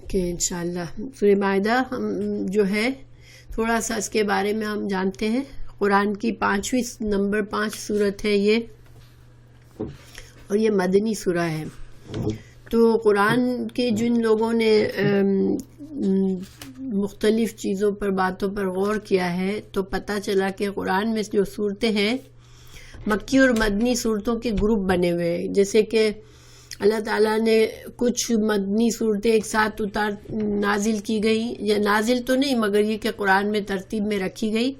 کہ انشاءاللہ سورہ مائدہ ہم جو ہے تھوڑا سا اس کے بارے میں ہم جانتے ہیں. قرآن کی 5 سورت ہے یہ، اور یہ مدنی سورہ ہے. تو قرآن کے جن لوگوں نے مختلف چیزوں پر باتوں پر غور کیا ہے تو پتہ چلا کہ قرآن میں جو صورتیں ہیں مکی اور مدنی صورتوں کے گروپ بنے ہوئے ہیں. جیسے کہ اللہ تعالیٰ نے کچھ مدنی صورتیں ایک ساتھ نازل کی گئی، یا نازل تو نہیں مگر یہ کہ قرآن میں ترتیب میں رکھی گئی،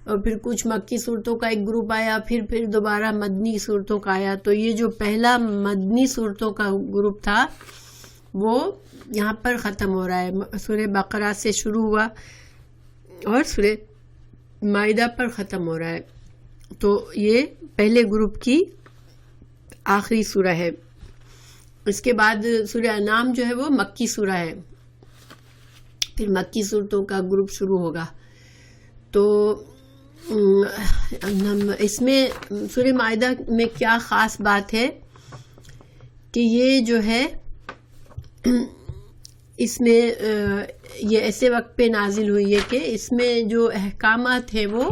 اور پھر کچھ مکی صورتوں کا ایک گروپ آیا، پھر دوبارہ مدنی صورتوں کا آیا. تو یہ جو پہلا مدنی صورتوں کا گروپ تھا وہ یہاں پر ختم ہو رہا ہے. سورہ بقرہ سے شروع ہوا اور سورہ مائدہ پر ختم ہو رہا ہے. تو یہ پہلے گروپ کی آخری سورہ ہے. اس کے بعد سورہ انعام جو ہے وہ مکی سورہ ہے، پھر مکی صورتوں کا گروپ شروع ہوگا. تو اس میں سورہ مائدہ میں کیا خاص بات ہے کہ یہ جو ہے اس میں یہ ایسے وقت پہ نازل ہوئی ہے کہ اس میں جو احکامات ہیں وہ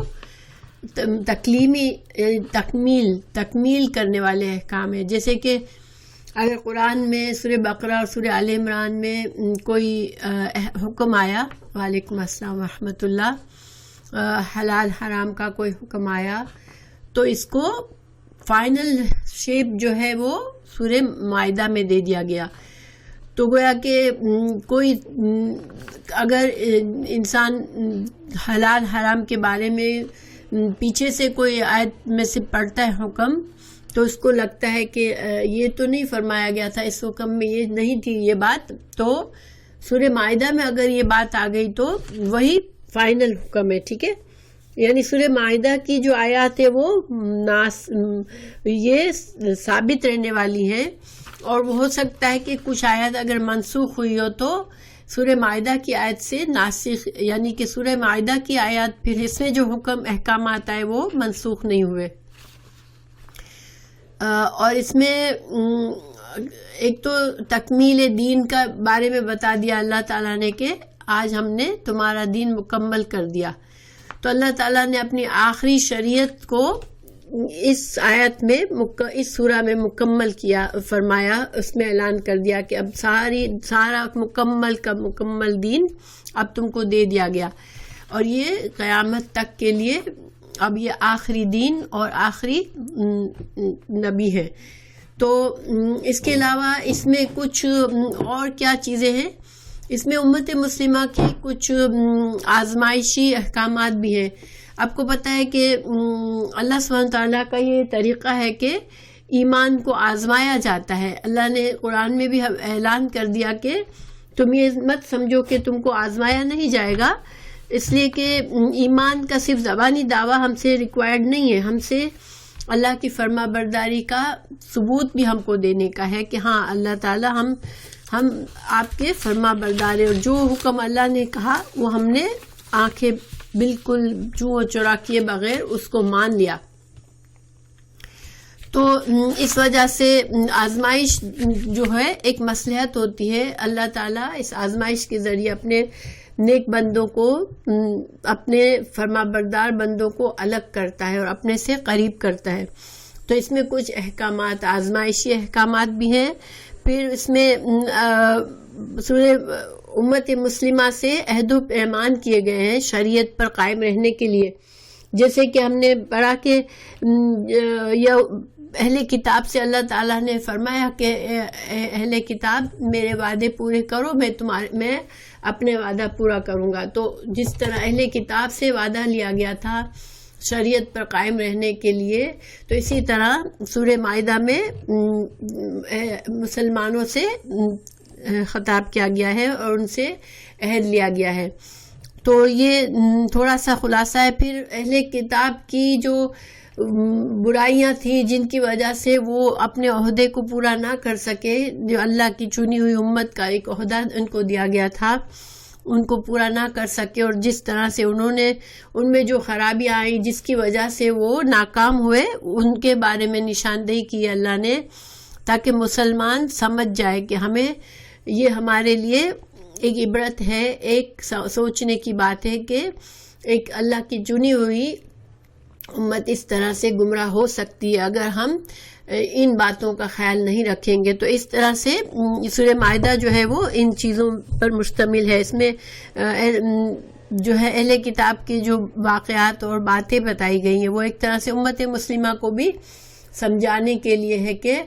تکمیل کرنے والے احکام ہیں. جیسے کہ اگر قرآن میں سورہ بقرہ اور سورہ آل عمران میں کوئی حکم آیا، وعلیکم السلام ورحمۃ اللہ، حلال حرام کا کوئی حکم آیا تو اس کو فائنل شیپ جو ہے وہ سورہ مائدہ میں دے دیا گیا. تو گویا کہ کوئی اگر انسان حلال حرام کے بارے میں پیچھے سے کوئی آیت میں سے پڑھتا ہے حکم تو اس کو لگتا ہے کہ یہ تو نہیں فرمایا گیا تھا، اس حکم میں یہ نہیں تھی یہ بات، تو سورہ مائدہ میں اگر یہ بات آ گئی تو وہی فائنل حکم ہے. ٹھیک ہے، یعنی سورہ مائدہ کی جو آیات ہے وہ یہ ثابت رہنے والی ہیں، اور وہ ہو سکتا ہے کہ کچھ آیات اگر منسوخ ہوئی ہو تو سورہ مائدہ کی آیت سے ناسخ، یعنی کہ سورہ مائدہ کی آیات پھر اس میں جو حکم احکامات آئے وہ منسوخ نہیں ہوئے. اور اس میں ایک تو تکمیل دین کا بارے میں بتا دیا اللہ تعالیٰ نے کہ آج ہم نے تمہارا دین مکمل کر دیا. تو اللہ تعالیٰ نے اپنی آخری شریعت کو اس آیت میں اس سورہ میں مکمل کیا، فرمایا، اس میں اعلان کر دیا کہ اب سارا مکمل کا مکمل دین اب تم کو دے دیا گیا، اور یہ قیامت تک کے لیے اب یہ آخری دین اور آخری نبی ہے. تو اس کے علاوہ اس میں کچھ اور کیا چیزیں ہیں، اس میں امت مسلمہ کے کچھ آزمائشی احکامات بھی ہیں. آپ کو پتہ ہے کہ اللہ سبحانہ تعالیٰ کا یہ طریقہ ہے کہ ایمان کو آزمایا جاتا ہے. اللہ نے قرآن میں بھی اعلان کر دیا کہ تم یہ مت سمجھو کہ تم کو آزمایا نہیں جائے گا، اس لیے کہ ایمان کا صرف زبانی دعویٰ ہم سے ریکوائرڈ نہیں ہے، ہم سے اللہ کی فرما برداری کا ثبوت بھی ہم کو دینے کا ہے کہ ہاں اللہ تعالیٰ ہم آپ کے فرما بردار ہیں، اور جو حکم اللہ نے کہا وہ ہم نے آنکھیں بالکل چوں چرا کیے بغیر اس کو مان لیا. تو اس وجہ سے آزمائش جو ہے ایک مصلحت ہوتی ہے. اللہ تعالیٰ اس آزمائش کے ذریعے اپنے نیک بندوں کو، اپنے فرما بردار بندوں کو الگ کرتا ہے اور اپنے سے قریب کرتا ہے. تو اس میں کچھ احکامات آزمائشی احکامات بھی ہیں. پھر اس میں سورہ امت مسلمہ سے عہد و پیمان کیے گئے ہیں شریعت پر قائم رہنے کے لیے. جیسے کہ ہم نے پڑھا کہ اہل کتاب سے اللہ تعالیٰ نے فرمایا کہ اہل کتاب میرے وعدے پورے کرو، میں اپنے وعدہ پورا کروں گا. تو جس طرح اہل کتاب سے وعدہ لیا گیا تھا شریعت پر قائم رہنے کے لیے، تو اسی طرح سورہ مائدہ میں مسلمانوں سے خطاب کیا گیا ہے اور ان سے عہد لیا گیا ہے. تو یہ تھوڑا سا خلاصہ ہے. پھر اہل کتاب کی جو برائیاں تھیں جن کی وجہ سے وہ اپنے عہدے کو پورا نہ کر سکے، جو اللہ کی چنی ہوئی امت کا ایک عہدہ ان کو دیا گیا تھا، ان کو پورا نہ کر سکے، اور جس طرح سے انہوں نے ان میں جو خرابیاں آئیں جس کی وجہ سے وہ ناکام ہوئے، ان کے بارے میں نشاندہی کی اللہ نے، تاکہ مسلمان سمجھ جائے کہ ہمیں یہ ہمارے لیے ایک عبرت ہے، ایک سوچنے کی بات ہے کہ ایک اللہ کی چنی ہوئی امت اس طرح سے گمراہ ہو سکتی ہے اگر ہم ان باتوں کا خیال نہیں رکھیں گے. تو اس طرح سے سورہ مائدہ جو ہے وہ ان چیزوں پر مشتمل ہے. اس میں جو ہے اہل کتاب کی جو واقعات اور باتیں بتائی گئی ہیں وہ ایک طرح سے امت مسلمہ کو بھی سمجھانے کے لیے ہے کہ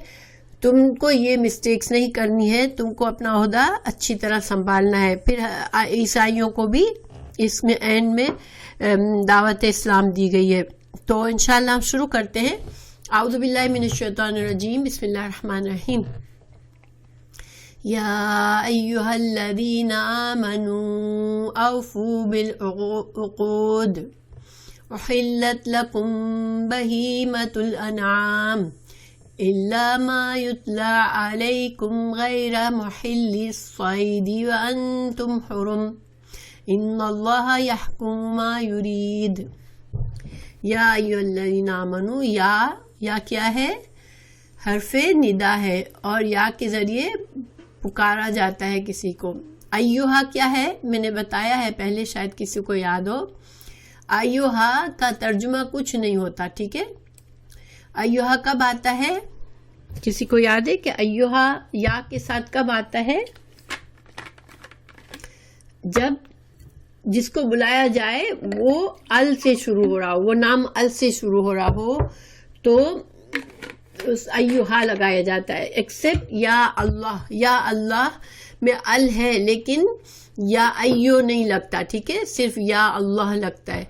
تم کو یہ مسٹیکس نہیں کرنی ہے، تم کو اپنا عہدہ اچھی طرح سنبھالنا ہے. پھر عیسائیوں کو بھی اس میں اینڈ میں دعوت اسلام دی گئی ہے. تو انشاءاللہ ہم شروع کرتے ہیں. اعوذ باللہ من الشیطان الرجیم، بسم اللہ الرحمن الرحیم. یا ایہا الذین آمنوا اوفوا بالعقود احلت لکم بہیمۃ الانعام الا ما یتلی علیکم غیر محل الصید وانتم حرم ان اللہ یحکم ما یرید. یا ایھا الذین آمنوا، یا کیا ہے؟ حرف ندا ہے اور یا کے ذریعے پکارا جاتا ہے کسی کو. ایھا کیا ہے؟ میں نے بتایا ہے پہلے، شاید کسی کو یاد ہو. ایھا کا ترجمہ کچھ نہیں ہوتا، ٹھیک ہے. ایھا کب آتا ہے؟ کسی کو یاد ہے کہ ایھا یا کے ساتھ کب آتا ہے؟ جب جس کو بلایا جائے وہ ال سے شروع ہو رہا ہو، وہ نام ال سے شروع ہو رہا ہو تو اس ایھا لگایا جاتا ہے. ایکسپٹ یا اللہ، یا اللہ میں ال ہے لیکن یا ایو نہیں لگتا، ٹھیک ہے، صرف یا اللہ لگتا ہے.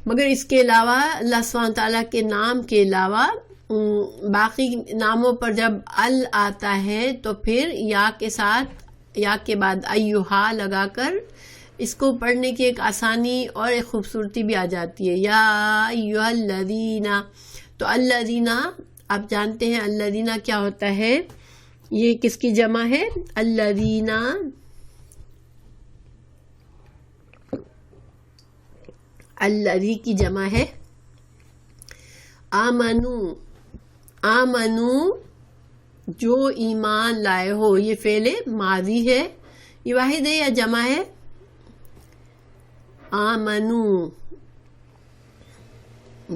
مگر اس کے علاوہ اللہ سبحانہ تعالیٰ کے نام کے علاوہ باقی ناموں پر جب ال آتا ہے تو پھر یا کے ساتھ، یا کے بعد ایھا لگا کر اس کو پڑھنے کی ایک آسانی اور ایک خوبصورتی بھی آ جاتی ہے. یا ایھا الذین، تو الذین آپ جانتے ہیں الذین کیا ہوتا ہے؟ یہ کس کی جمع ہے؟ الذین الذی کی جمع ہے آمنو. آمنو جو ایمان لائے ہو، یہ فعل ماضی ہے. یہ واحد ہے یا جمع ہے؟ آمنو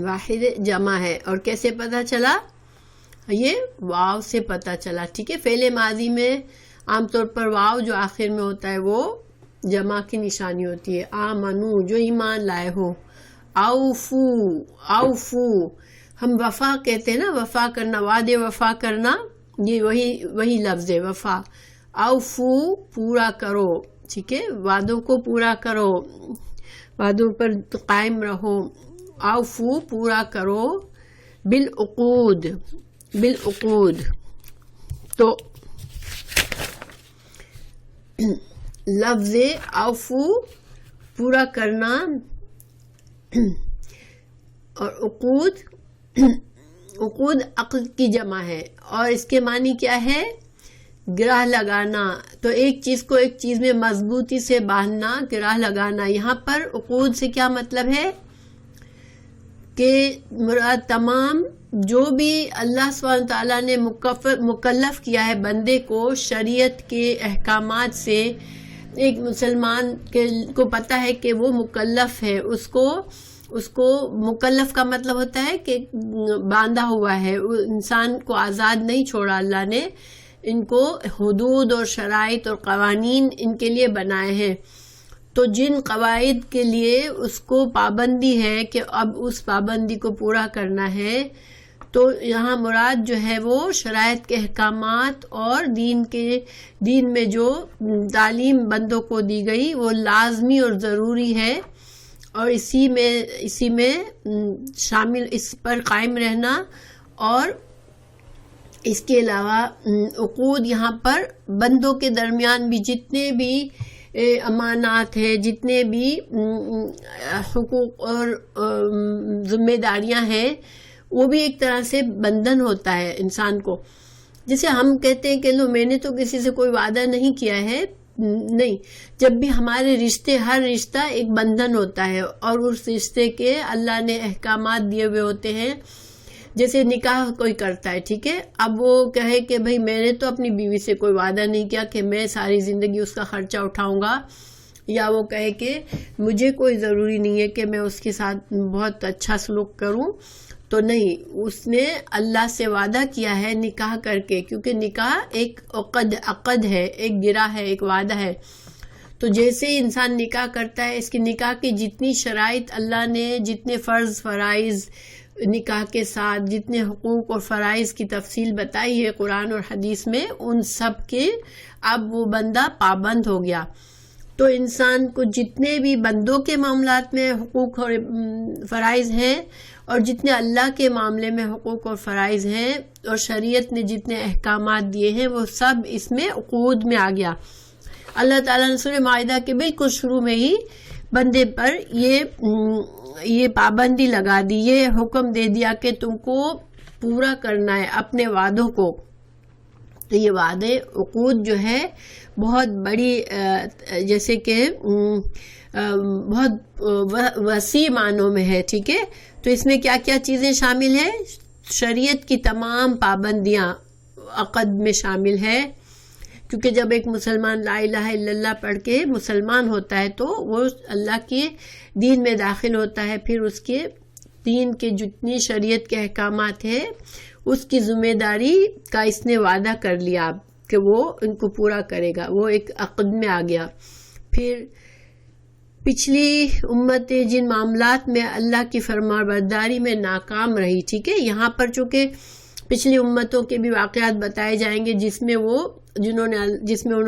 واحد جمع ہے. اور کیسے پتہ چلا؟ یہ واو سے پتہ چلا، ٹھیک ہے. فعل ماضی میں عام طور پر واو جو آخر میں ہوتا ہے وہ جمع کی نشانی ہوتی ہے. آمنو جو ایمان لائے ہو. اوفو، اوفو ہم وفا کہتے ہیں نا، وفا کرنا، وعدے وفا کرنا، یہ وہی لفظ ہے وفا. اوفو پورا کرو، ٹھیک ہے، وعدوں کو پورا کرو، وعدوں پر قائم رہو. اوفو پورا کرو. بالعقود، بالعقود تو لفظ اوفو پورا کرنا اور عقود، عقود عقد کی جمع ہے اور اس کے معنی کیا ہے؟ گرہ لگانا. تو ایک چیز کو ایک چیز میں مضبوطی سے باندھنا، گرہ لگانا. یہاں پر عقود سے کیا مطلب ہے کہ مراد تمام جو بھی اللہ سبحانہ تعالیٰ نے مکلف کیا ہے بندے کو شریعت کے احکامات سے. ایک مسلمان کو پتہ ہے کہ وہ مکلف ہے، اس کو مکلف کا مطلب ہوتا ہے کہ باندھا ہوا ہے. انسان کو آزاد نہیں چھوڑا اللہ نے، ان کو حدود اور شرائط اور قوانین ان کے لیے بنائے ہیں. تو جن قواعد کے لیے اس کو پابندی ہے کہ اب اس پابندی کو پورا کرنا ہے، تو یہاں مراد جو ہے وہ شرائط کے احکامات اور دین میں جو تعلیم بندوں کو دی گئی وہ لازمی اور ضروری ہے، اور اسی میں شامل، اس پر قائم رہنا. اور اس کے علاوہ عقود یہاں پر بندوں کے درمیان بھی جتنے بھی امانات ہیں، جتنے بھی حقوق اور ذمہ داریاں ہیں، وہ بھی ایک طرح سے بندھن ہوتا ہے انسان کو. جیسے ہم کہتے ہیں کہ لو میں نے تو کسی سے کوئی وعدہ نہیں کیا ہے، نہیں، جب بھی ہمارے رشتے، ہر رشتہ ایک بندھن ہوتا ہے اور اس رشتے کے اللہ نے احکامات دیے ہوئے ہوتے ہیں. جیسے نکاح کوئی کرتا ہے، ٹھیک ہے، اب وہ کہے کہ بھئی میں نے تو اپنی بیوی سے کوئی وعدہ نہیں کیا کہ میں ساری زندگی اس کا خرچہ اٹھاؤں گا، یا وہ کہے کہ مجھے کوئی ضروری نہیں ہے کہ میں اس کے ساتھ بہت اچھا سلوک کروں، تو نہیں، اس نے اللہ سے وعدہ کیا ہے نکاح کر کے، کیونکہ نکاح ایک عقد ہے، ایک گرہ ہے، ایک وعدہ ہے. تو جیسے ہی انسان نکاح کرتا ہے، اس کی نکاح کی جتنی شرائط اللہ نے، جتنے فرض فرائض نکاح کے ساتھ، جتنے حقوق اور فرائض کی تفصیل بتائی ہے قرآن اور حدیث میں، ان سب کے اب وہ بندہ پابند ہو گیا. تو انسان کو جتنے بھی بندوں کے معاملات میں حقوق اور فرائض ہیں، اور جتنے اللہ کے معاملے میں حقوق اور فرائض ہیں، اور شریعت نے جتنے احکامات دیے ہیں، وہ سب اس میں عقود میں آ گیا. اللہ تعالیٰ نے سورہ مائدہ کے بالکل شروع میں ہی بندے پر یہ پابندی لگا دی، یہ حکم دے دیا کہ تم کو پورا کرنا ہے اپنے وعدوں کو. تو یہ وعدے عقود جو ہے بہت بڑی، جیسے کہ بہت وسیع معنوں میں ہے، ٹھیک ہے. تو اس میں کیا کیا چیزیں شامل ہیں؟ شریعت کی تمام پابندیاں عقد میں شامل ہے، کیونکہ جب ایک مسلمان لا الہ الا اللہ پڑھ کے مسلمان ہوتا ہے تو وہ اللہ کے دین میں داخل ہوتا ہے. پھر اس کے دین کے جتنی شریعت کے احکامات ہیں، اس کی ذمہ داری کا اس نے وعدہ کر لیا کہ وہ ان کو پورا کرے گا، وہ ایک عقد میں آ گیا. پھر پچھلی امتیں جن معاملات میں اللہ کی فرمانبرداری میں ناکام رہی، ٹھیک ہے، یہاں پر چونکہ پچھلی امتوں کے بھی واقعات بتائے جائیں گے جس میں انہوں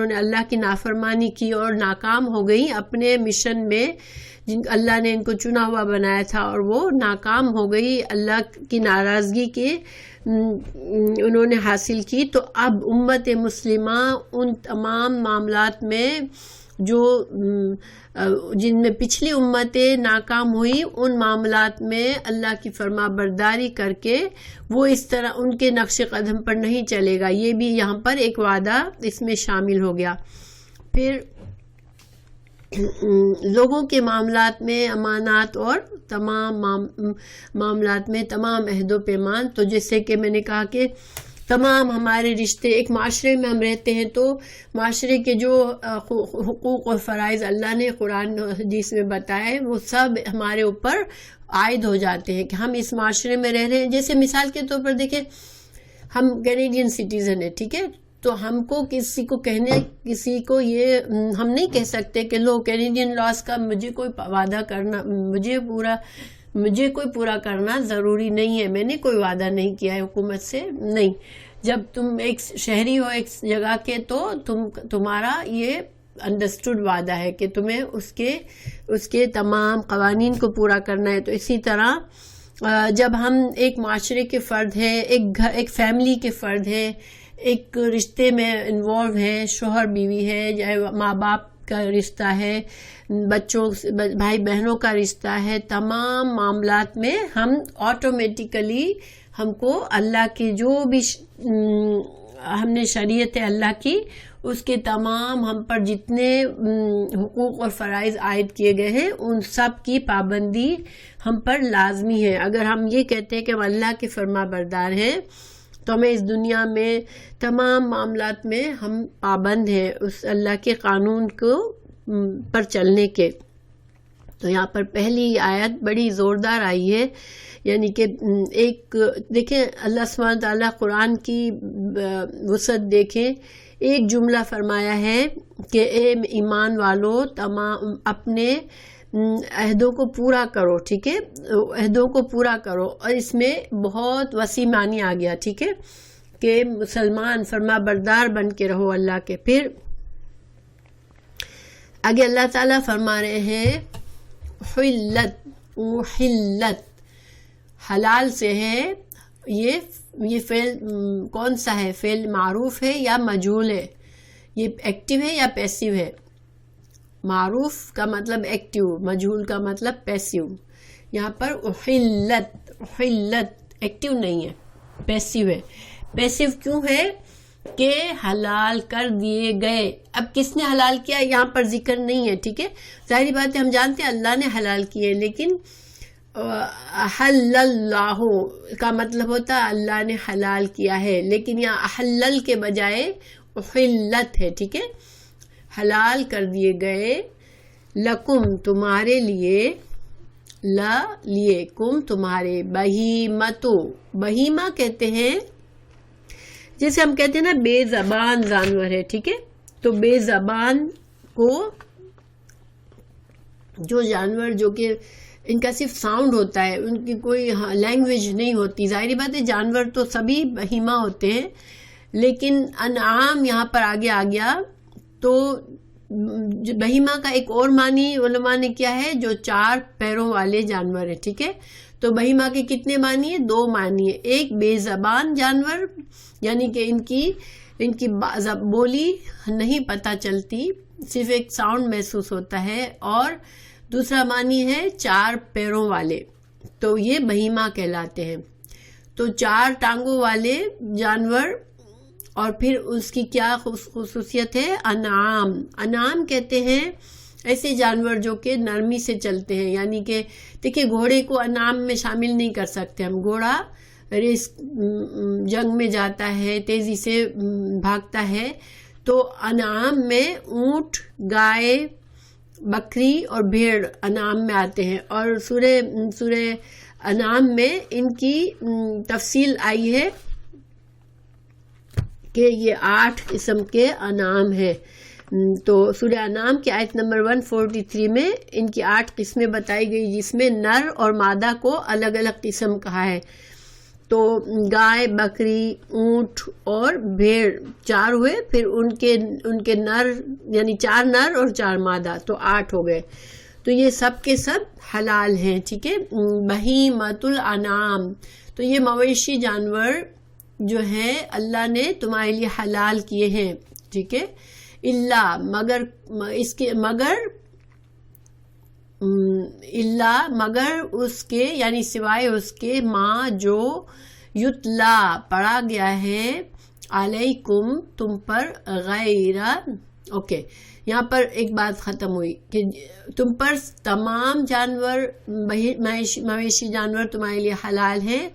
نے اللہ کی نافرمانی کی اور ناکام ہو گئی اپنے مشن میں، جن اللہ نے ان کو چنا ہوا بنایا تھا، اور وہ ناکام ہو گئی، اللہ کی ناراضگی کے انہوں نے حاصل کی. تو اب امت مسلمہ ان تمام معاملات میں جو جن میں پچھلی امتیں ناکام ہوئی، ان معاملات میں اللہ کی فرما برداری کر کے وہ اس طرح ان کے نقش قدم پر نہیں چلے گا. یہ بھی یہاں پر ایک وعدہ اس میں شامل ہو گیا. پھر لوگوں کے معاملات میں امانات اور تمام معاملات میں تمام عہد و پیمان. تو جیسے کہ میں نے کہا کہ تمام ہمارے رشتے، ایک معاشرے میں ہم رہتے ہیں تو معاشرے کے جو حقوق اور فرائض اللہ نے قرآن و حدیث میں بتائے، وہ سب ہمارے اوپر عائد ہو جاتے ہیں کہ ہم اس معاشرے میں رہ رہے ہیں. جیسے مثال کے طور پر دیکھیں، ہم کینیڈین سٹیزن ہیں، ٹھیک ہے، تو ہم کو کسی کو یہ ہم نہیں کہہ سکتے کہ لو کینیڈین لاس کا مجھے کوئی وعدہ کرنا، مجھے کوئی پورا کرنا ضروری نہیں ہے، میں نے کوئی وعدہ نہیں کیا ہے حکومت سے. نہیں، جب تم ایک شہری ہو ایک جگہ کے تو تمہارا یہ انڈرسٹوڈ وعدہ ہے کہ تمہیں اس کے تمام قوانین کو پورا کرنا ہے. تو اسی طرح جب ہم ایک معاشرے کے فرد ہیں، ایک فیملی کے فرد ہیں، ایک رشتے میں انوالو ہیں، شوہر بیوی ہے، یا ماں باپ کا رشتہ ہے، بچوں بھائی بہنوں کا رشتہ ہے، تمام معاملات میں ہم آٹومیٹیکلی ہم کو اللہ کی جو بھی ہم نے شریعت ہے اللہ کی، اس کے تمام ہم پر جتنے حقوق اور فرائض عائد کیے گئے ہیں، ان سب کی پابندی ہم پر لازمی ہے. اگر ہم یہ کہتے ہیں کہ ہم اللہ کے فرما بردار ہیں تو ہمیں اس دنیا میں تمام معاملات میں ہم پابند ہیں اس اللہ کے قانون کو پر چلنے کے. تو یہاں پر پہلی آیت بڑی زوردار آئی ہے، یعنی کہ ایک دیکھیں اللہ سبحانہ تعالیٰ قرآن کی وسعت دیکھیں، ایک جملہ فرمایا ہے کہ اے ایمان والو تمام اپنے عہدوں کو پورا کرو، ٹھیک ہے، عہدوں کو پورا کرو، اور اس میں بہت وسیع معنی آ گیا، ٹھیک ہے، کہ مسلمان فرما بردار بن کے رہو اللہ کے. پھر آگے اللہ تعالیٰ فرما رہے ہیں حلت حلال سے ہے. یہ فعل کون سا ہے؟ فعل معروف ہے یا مجہول ہے؟ یہ ایکٹیو ہے یا پیسیو ہے؟ معروف کا مطلب ایکٹیو، مجہول کا مطلب پیسیو. یہاں پر حلت ایکٹیو نہیں ہے، پیسیو ہے. پیسیو کیوں ہے؟ کہ حلال کر دیے گئے. اب کس نے حلال کیا یہاں پر ذکر نہیں ہے، ٹھیک ہے. ظاہری بات ہے ہم جانتے ہیں اللہ نے حلال کیے، لیکن احل اللہ کا مطلب ہوتا ہے اللہ نے حلال کیا ہے، لیکن یہاں احلل کے بجائے احلت ہے، ٹھیک ہے، حلال کر دیے گئے، لکم تمہارے لیے، لیے کم تمہارے، بہیمتو، بہیمہ کہتے ہیں جیسے ہم کہتے ہیں نا بے زبان جانور ہے، ٹھیک ہے، تو بے زبان کو جو جانور جو کہ ان کا صرف ساؤنڈ ہوتا ہے، ان کی کوئی لینگویج نہیں ہوتی، ظاہری بات ہے جانور تو سبھی بہیمہ ہوتے ہیں، لیکن انعام یہاں پر آگے آ گیا، تو بہیمہ کا ایک اور معنی علماء نے کیا ہے، جو 4 پیروں والے جانور ہیں، ٹھیک ہے، تو بہیمہ کے کتنے معنی ہیں؟ 2 معنی ہیں، ایک بے زبان جانور یعنی کہ ان کی بولی نہیں پتہ چلتی، صرف ایک ساؤنڈ محسوس ہوتا ہے، اور دوسرا معنی ہے 4 پیروں والے، تو یہ بہیمہ کہلاتے ہیں، تو 4 ٹانگوں والے جانور، اور پھر اس کی کیا خصوصیت ہے؟ انعام، انعام کہتے ہیں ایسے جانور جو کہ نرمی سے چلتے ہیں، یعنی کہ دیکھیں گھوڑے کو انعام میں شامل نہیں کر سکتے ہم، گھوڑا ریس جنگ میں جاتا ہے، تیزی سے بھاگتا ہے، تو انعام میں اونٹ، گائے، بکری اور بھیڑ انعام میں آتے ہیں، اور سورہ انعام میں ان کی تفصیل آئی ہے کہ یہ 8 قسم کے انعام ہیں، تو سورہ انعام کی آیت نمبر 143 میں ان کی 8 قسمیں بتائی گئی، جس میں نر اور مادہ کو الگ الگ قسم کہا ہے، تو گائے، بکری، اونٹ اور بھیڑ 4 ہوئے، پھر ان کے نر یعنی 4 نر اور 4 مادہ، تو 8 ہو گئے، تو یہ سب کے سب حلال ہیں، ٹھیک ہے، بہیمۃ الانعام، تو یہ مویشی جانور جو ہے اللہ نے تمہارے لیے حلال کیے ہیں، ٹھیک ہے، اللہ مگر اس کے یعنی سوائے اس کے ماں جو یتلا پڑھا گیا ہے علیکم تم پر غیر، اوکے، یہاں پر ایک بات ختم ہوئی کہ تم پر تمام جانور مویشی جانور تمہارے لیے حلال ہیں،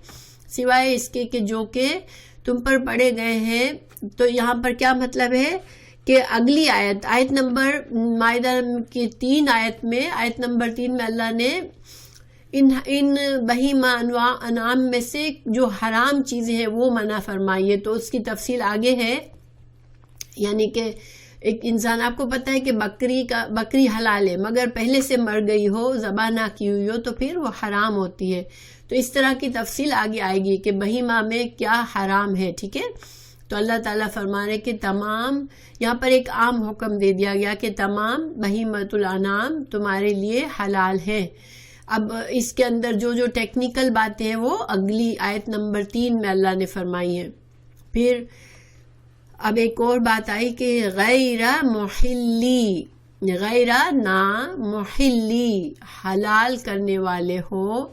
سوائے اس کے کہ جو کہ تم پر پڑے گئے ہیں، تو یہاں پر کیا مطلب ہے کہ اگلی آیت نمبر مائدہ کی 3 آیت میں، آیت نمبر 3 میں اللہ نے ان بہیمہ انعام میں سے جو حرام چیزیں ہیں وہ منع فرمائی ہے، تو اس کی تفصیل آگے ہے، یعنی کہ ایک انسان، آپ کو پتہ ہے کہ بکری حلال ہے، مگر پہلے سے مر گئی ہو، ذبح نہ کی ہوئی ہو، تو پھر وہ حرام ہوتی ہے، تو اس طرح کی تفصیل آگے آئے گی کہ بہیمہ میں کیا حرام ہے، ٹھیک ہے، تو اللہ تعالیٰ فرما رہے کہ تمام، یہاں پر ایک عام حکم دے دیا گیا کہ تمام بہیمۃ الانعام تمہارے لیے حلال ہیں، اب اس کے اندر جو ٹیکنیکل باتیں ہیں وہ اگلی آیت نمبر 3 میں اللہ نے فرمائی ہیں، پھر اب ایک اور بات آئی کہ غیر نا محلی، حلال کرنے والے ہو،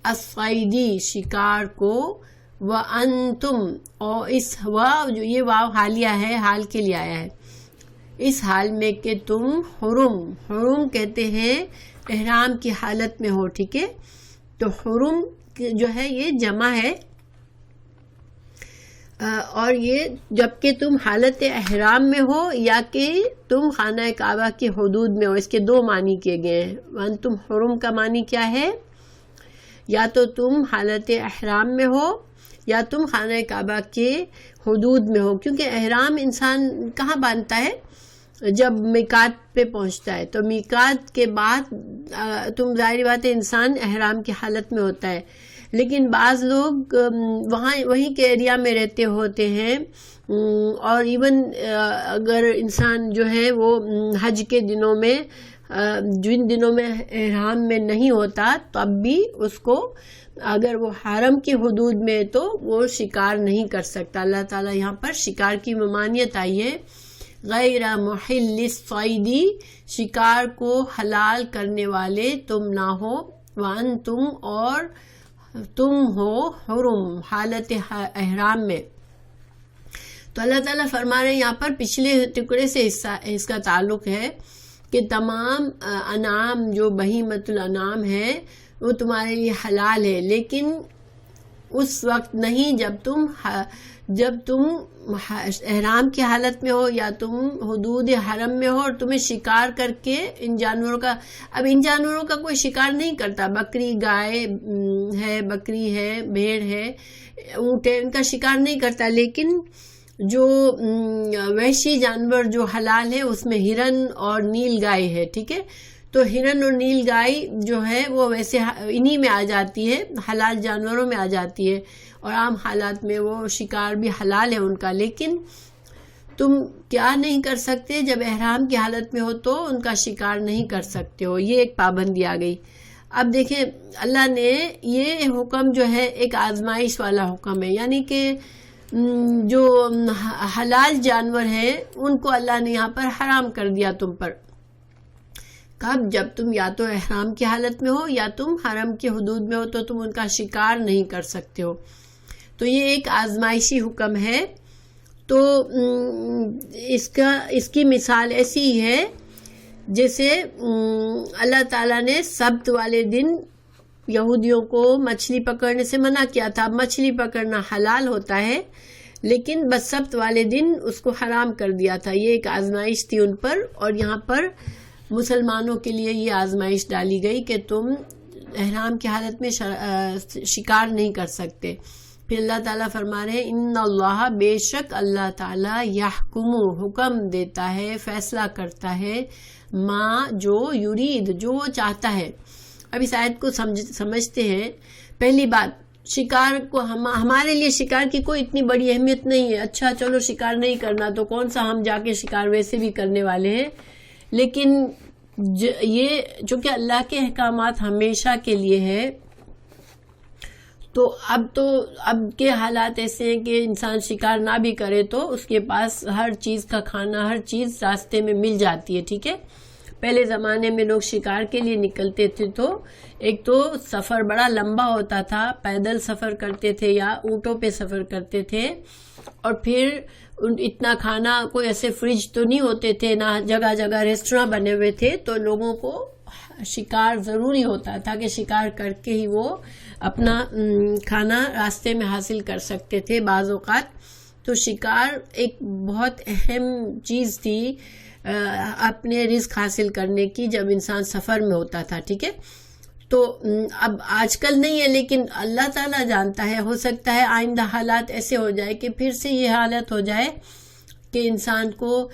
الصیدی، شکار کو، وانتم، اور اس یہ واو حالیہ ہے، حال کے لیے آیا ہے، اس حال میں کہ تم حرم کہتے ہیں احرام کی حالت میں ہو، ٹھیک ہے، تو حرم جو ہے یہ جمع ہے، اور یہ جبکہ تم حالت احرام میں ہو یا کہ تم خانہ کعبہ کی حدود میں ہو، اس کے 2 معنی کیے گئے ہیں، وانتم حرم کا معنی کیا ہے؟ یا تو تم حالت احرام میں ہو یا تم خانہ کعبہ کے حدود میں ہو، کیونکہ احرام انسان کہاں باندھتا ہے؟ جب میقات پہ پہنچتا ہے، تو میقات کے بعد تم ظاہری بات ہے انسان احرام کی حالت میں ہوتا ہے، لیکن بعض لوگ وہیں کے ایریا میں رہتے ہوتے ہیں، اور ایون اگر انسان جو ہے وہ حج کے دنوں میں جن دنوں میں احرام میں نہیں ہوتا، تو اب بھی اس کو اگر وہ حرم کی حدود میں تو وہ شکار نہیں کر سکتا، اللہ تعالیٰ یہاں پر شکار کی ممانعت آئی ہے، غیر محل الصیدی، شکار کو حلال کرنے والے تم نہ ہو، وانتم، اور تم ہو حرم، حالت احرام میں، تو اللہ تعالیٰ فرما رہے ہیں یہاں پر پچھلے ٹکڑے سے اس کا تعلق ہے کہ تمام انعام جو بہیمۃ الانعام ہے وہ تمہارے لیے حلال ہے، لیکن اس وقت نہیں جب تم احرام کی حالت میں ہو یا تم حدود حرم میں ہو اور تمہیں شکار کر کے ان جانوروں کا کوئی شکار نہیں کرتا. بکری، گائے ہے، بکری ہے، بھیڑ ہے، اونٹ ہے، ان کا شکار نہیں کرتا. لیکن جو وحشی جانور جو حلال ہے اس میں ہرن اور نیل گائے ہے. ٹھیک ہے، تو ہرن اور نیل گائے جو ہے وہ ویسے انہی میں آ جاتی ہے، حلال جانوروں میں آ جاتی ہے، اور عام حالات میں وہ شکار بھی حلال ہے ان کا. لیکن تم کیا نہیں کر سکتے؟ جب احرام کی حالت میں ہو تو ان کا شکار نہیں کر سکتے ہو. یہ ایک پابندی آ گئی. اب دیکھیں اللہ نے یہ حکم جو ہے ایک آزمائش والا حکم ہے، یعنی کہ جو حلال جانور ہیں ان کو اللہ نے یہاں پر حرام کر دیا تم پر. کب؟ جب تم یا تو احرام کی حالت میں ہو یا تم حرم کی حدود میں ہو تو تم ان کا شکار نہیں کر سکتے ہو. تو یہ ایک آزمائشی حکم ہے. تو اس کی مثال ایسی ہی ہے جیسے اللہ تعالیٰ نے سبت والے دن یہودیوں کو مچھلی پکڑنے سے منع کیا تھا. اب مچھلی پکڑنا حلال ہوتا ہے لیکن بس سبت والے دن اس کو حرام کر دیا تھا. یہ ایک آزمائش تھی ان پر، اور یہاں پر مسلمانوں کے لیے یہ آزمائش ڈالی گئی کہ تم احرام کی حالت میں شکار نہیں کر سکتے. پھر اللہ تعالیٰ فرما رہے ہیں ان اللہ، بے شک اللہ تعالیٰ، یحکم، حکم دیتا ہے، فیصلہ کرتا ہے، ما، جو یرید، جو وہ چاہتا ہے. اب اس آیت کو سمجھتے ہیں. پہلی بات، شکار کو ہمارے لیے شکار کی کوئی اتنی بڑی اہمیت نہیں ہے. اچھا چلو شکار نہیں کرنا تو کون سا ہم جا کے شکار ویسے بھی کرنے والے ہیں. لیکن یہ چونکہ اللہ کے احکامات ہمیشہ کے لیے ہے، تو اب کے حالات ایسے ہیں کہ انسان شکار نہ بھی کرے تو اس کے پاس ہر چیز کا کھانا، ہر چیز راستے میں مل جاتی ہے. ٹھیک ہے، پہلے زمانے میں لوگ شکار کے لیے نکلتے تھے تو ایک تو سفر بڑا لمبا ہوتا تھا، پیدل سفر کرتے تھے یا اونٹوں پہ سفر کرتے تھے، اور پھر اتنا کھانا، کوئی ایسے فریج تو نہیں ہوتے تھے، نہ جگہ جگہ ریسٹوراں بنے ہوئے تھے، تو لوگوں کو شکار ضروری ہوتا تھا کہ شکار کر کے ہی وہ اپنا کھانا راستے میں حاصل کر سکتے تھے بعض اوقات. تو شکار ایک بہت اہم چیز تھی اپنے رزق حاصل کرنے کی جب انسان سفر میں ہوتا تھا. ٹھیک ہے، تو اب آج کل نہیں ہے، لیکن اللہ تعالیٰ جانتا ہے، ہو سکتا ہے آئندہ حالات ایسے ہو جائے کہ پھر سے یہ حالت ہو جائے کہ انسان کو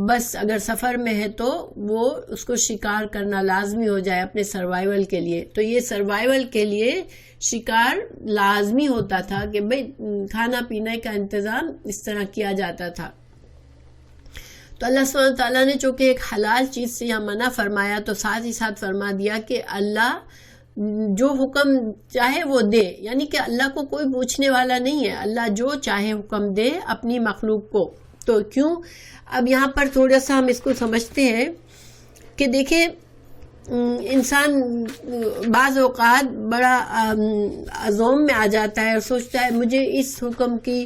بس اگر سفر میں ہے تو وہ اس کو شکار کرنا لازمی ہو جائے اپنے سروائیول کے لیے. تو یہ سروائیول کے لیے شکار لازمی ہوتا تھا کہ بھئی کھانا پینے کا انتظام اس طرح کیا جاتا تھا. تو اللہ سبحانہ تعالیٰ نے چونکہ ایک حلال چیز سے یہاں منع فرمایا تو ساتھ ہی ساتھ فرما دیا کہ اللہ جو حکم چاہے وہ دے، یعنی کہ اللہ کو کوئی پوچھنے والا نہیں ہے. اللہ جو چاہے حکم دے اپنی مخلوق کو. تو کیوں؟ اب یہاں پر تھوڑا سا ہم اس کو سمجھتے ہیں کہ دیکھیں انسان بعض اوقات بڑا عزوم میں آ جاتا ہے اور سوچتا ہے مجھے اس حکم کی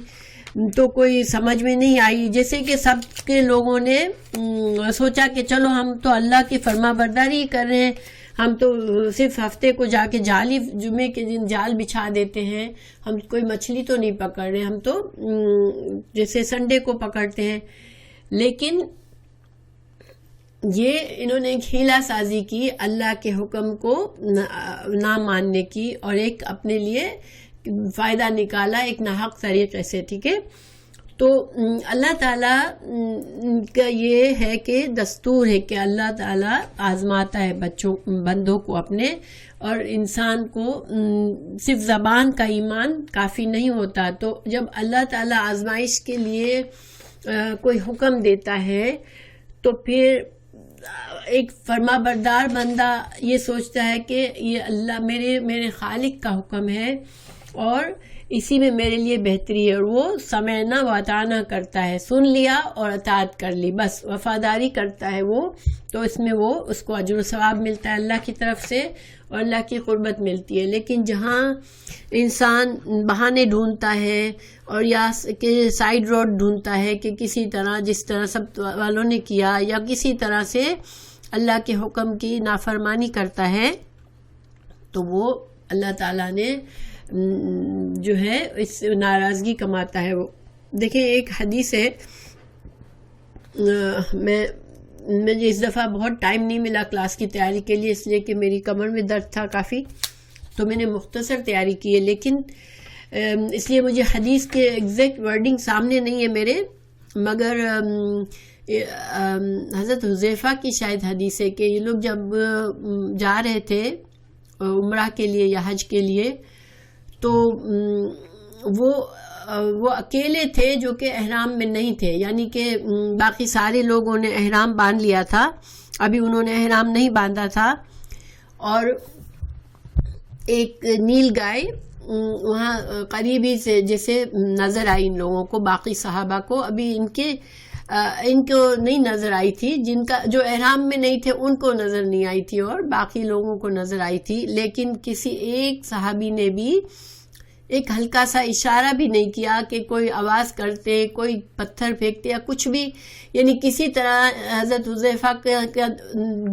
تو کوئی سمجھ میں نہیں آئی. جیسے کہ سب کے لوگوں نے سوچا کہ چلو ہم تو اللہ کی فرما برداری کر رہے ہیں، ہم تو صرف ہفتے کو جا کے جمعے کے دن جال بچھا دیتے ہیں، ہم کوئی مچھلی تو نہیں پکڑ رہے، ہم تو جیسے سنڈے کو پکڑتے ہیں. لیکن یہ انہوں نے ایک ہیلا سازی کی اللہ کے حکم کو نہ ماننے کی، اور ایک اپنے لیے فائدہ نکالا ایک ناحق طریقے سے. ٹھیک ہے، تو اللہ تعالیٰ کا یہ ہے کہ دستور ہے کہ اللہ تعالیٰ آزماتا ہے بندوں کو اپنے، اور انسان کو صرف زبان کا ایمان کافی نہیں ہوتا. تو جب اللہ تعالیٰ آزمائش کے لیے کوئی حکم دیتا ہے تو پھر ایک فرما بردار بندہ یہ سوچتا ہے کہ یہ اللہ میرے خالق کا حکم ہے اور اسی میں میرے لیے بہتری ہے، اور وہ سمعنا و اطعنا کرتا ہے، سن لیا اور اطاعت کر لی، بس وفاداری کرتا ہے وہ. تو اس میں وہ اس کو اجر و ثواب ملتا ہے اللہ کی طرف سے اور اللہ کی قربت ملتی ہے. لیکن جہاں انسان بہانے ڈھونڈتا ہے اور یا کہ سائیڈ روڈ ڈھونڈتا ہے کہ کسی طرح جس طرح سب والوں نے کیا یا کسی طرح سے اللہ کے حکم کی نافرمانی کرتا ہے، تو وہ اللہ تعالیٰ نے جو ہے اس ناراضگی کماتا ہے وہ. دیکھیں ایک حدیث ہے، مجھے اس دفعہ بہت ٹائم نہیں ملا کلاس کی تیاری کے لیے، اس لیے کہ میری کمر میں درد تھا کافی، تو میں نے مختصر تیاری کی ہے، لیکن اس لیے مجھے حدیث کے ایگزیکٹ ورڈنگ سامنے نہیں ہے میرے، مگر حضرت حذیفہ کی شاید حدیث ہے کہ یہ لوگ جب جا رہے تھے عمرہ کے لیے یا حج کے لیے، تو وہ اکیلے تھے جو کہ احرام میں نہیں تھے، یعنی کہ باقی سارے لوگوں نے احرام باندھ لیا تھا، ابھی انہوں نے احرام نہیں باندھا تھا. اور ایک نیل گائے وہاں قریبی سے جیسے نظر آئی ان لوگوں کو، باقی صحابہ کو ابھی ان کو نہیں نظر آئی تھی، جو احرام میں نہیں تھے ان کو نظر نہیں آئی تھی اور باقی لوگوں کو نظر آئی تھی، لیکن کسی ایک صحابی نے بھی ایک ہلکا سا اشارہ بھی نہیں کیا کہ کوئی آواز کرتے، کوئی پتھر پھینکتے یا کچھ بھی، یعنی کسی طرح حضرت حذیفہ کا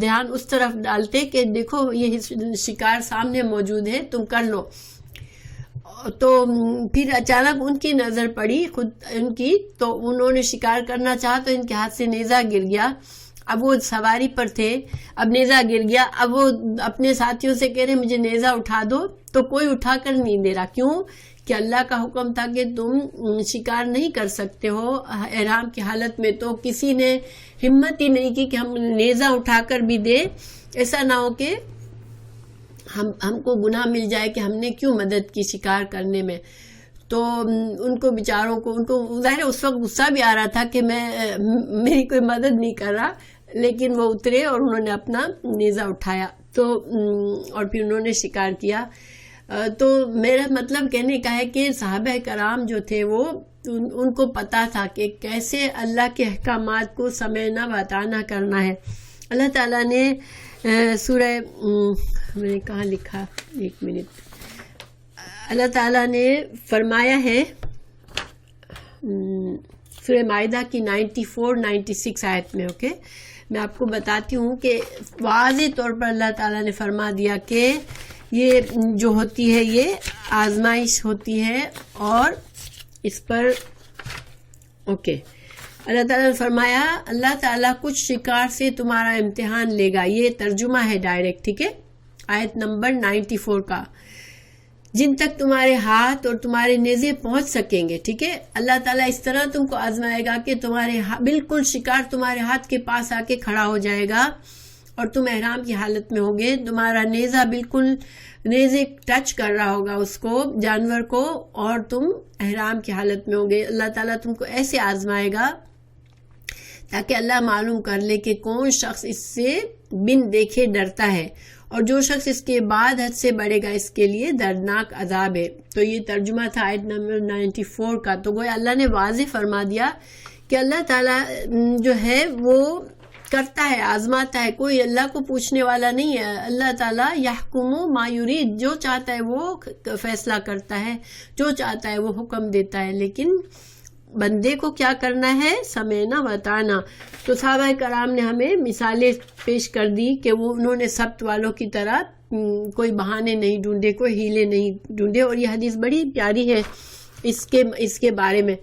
دھیان اس طرف ڈالتے کہ دیکھو یہ شکار سامنے موجود ہے، تم کر لو. تو پھر اچانک ان کی نظر پڑی خود ان کی، تو انہوں نے شکار کرنا چاہا تو ان کے ہاتھ سے نیزہ گر گیا. اب وہ سواری پر تھے، اب نیزہ گر گیا، اب وہ اپنے ساتھیوں سے کہہ رہے مجھے نیزہ اٹھا دو، تو کوئی اٹھا کر نہیں دے رہا. کیوں کہ اللہ کا حکم تھا کہ تم شکار نہیں کر سکتے ہو احرام کی حالت میں. تو کسی نے ہمت ہی نہیں کی کہ ہم نیزہ اٹھا کر بھی دے، ایسا نہ ہو کہ ہم کو گناہ مل جائے کہ ہم نے کیوں مدد کی شکار کرنے میں. تو ان کو بیچاروں کو، ان کو ظاہر اس وقت غصہ بھی آ رہا تھا کہ میری کوئی مدد نہیں کر رہا، لیکن وہ اترے اور انہوں نے اپنا نیزہ اٹھایا تو اور پھر انہوں نے شکار کیا. تو میرا مطلب کہنے کا ہے کہ صحابہ کرام جو تھے وہ ان کو پتا تھا کہ کیسے اللہ کے احکامات کو سمجھنا بتانا کرنا ہے. اللہ تعالیٰ نے سورہ میں نے کہاں لکھا، ایک منٹ، اللہ تعالیٰ نے فرمایا ہے سورہ مائدہ کی 94-96 آیت میں. اوکے، میں آپ کو بتاتی ہوں کہ واضح طور پر اللہ تعالیٰ نے فرما دیا کہ یہ جو ہوتی ہے یہ آزمائش ہوتی ہے اور اس پر اوکے اللہ تعالیٰ نے فرمایا اللہ تعالیٰ کچھ شکار سے تمہارا امتحان لے گا. یہ ترجمہ ہے ڈائریکٹ، ٹھیک ہے، آیت نمبر 94 کا. جن تک تمہارے ہاتھ اور تمہارے نیزے پہنچ سکیں گے، ٹھیک ہے. اللہ تعالیٰ اس طرح تم کو آزمائے گا کہ تمہارے بالکل شکار تمہارے ہاتھ کے پاس آ کے کھڑا ہو جائے گا اور تم احرام کی حالت میں ہوگے، تمہارا نیزہ بالکل نیزے ٹچ کر رہا ہوگا اس کو، جانور کو، اور تم احرام کی حالت میں ہوگے. اللہ تعالیٰ تم کو ایسے آزمائے گا تاکہ اللہ معلوم کر لے کہ کون شخص اس سے بن دیکھے ڈرتا ہے اور جو شخص اس کے بعد حد سے بڑھے گا اس کے لیے دردناک عذاب ہے. تو یہ ترجمہ تھا آیت نمبر 94 کا. تو گویا اللہ نے واضح فرما دیا کہ اللہ تعالیٰ جو ہے وہ کرتا ہے، آزماتا ہے، کوئی اللہ کو پوچھنے والا نہیں ہے. اللہ تعالیٰ یحکم ما یرید، جو چاہتا ہے وہ فیصلہ کرتا ہے، جو چاہتا ہے وہ حکم دیتا ہے، لیکن بندے کو کیا کرنا ہے، سمعنا وطاعنا. تو صحابہ کرام نے ہمیں مثالیں پیش کر دی کہ وہ انہوں نے سبت والوں کی طرح کوئی بہانے نہیں ڈھونڈے، کوئی ہیلے نہیں ڈھونڈے. اور یہ حدیث بڑی پیاری ہے اس کے بارے میں،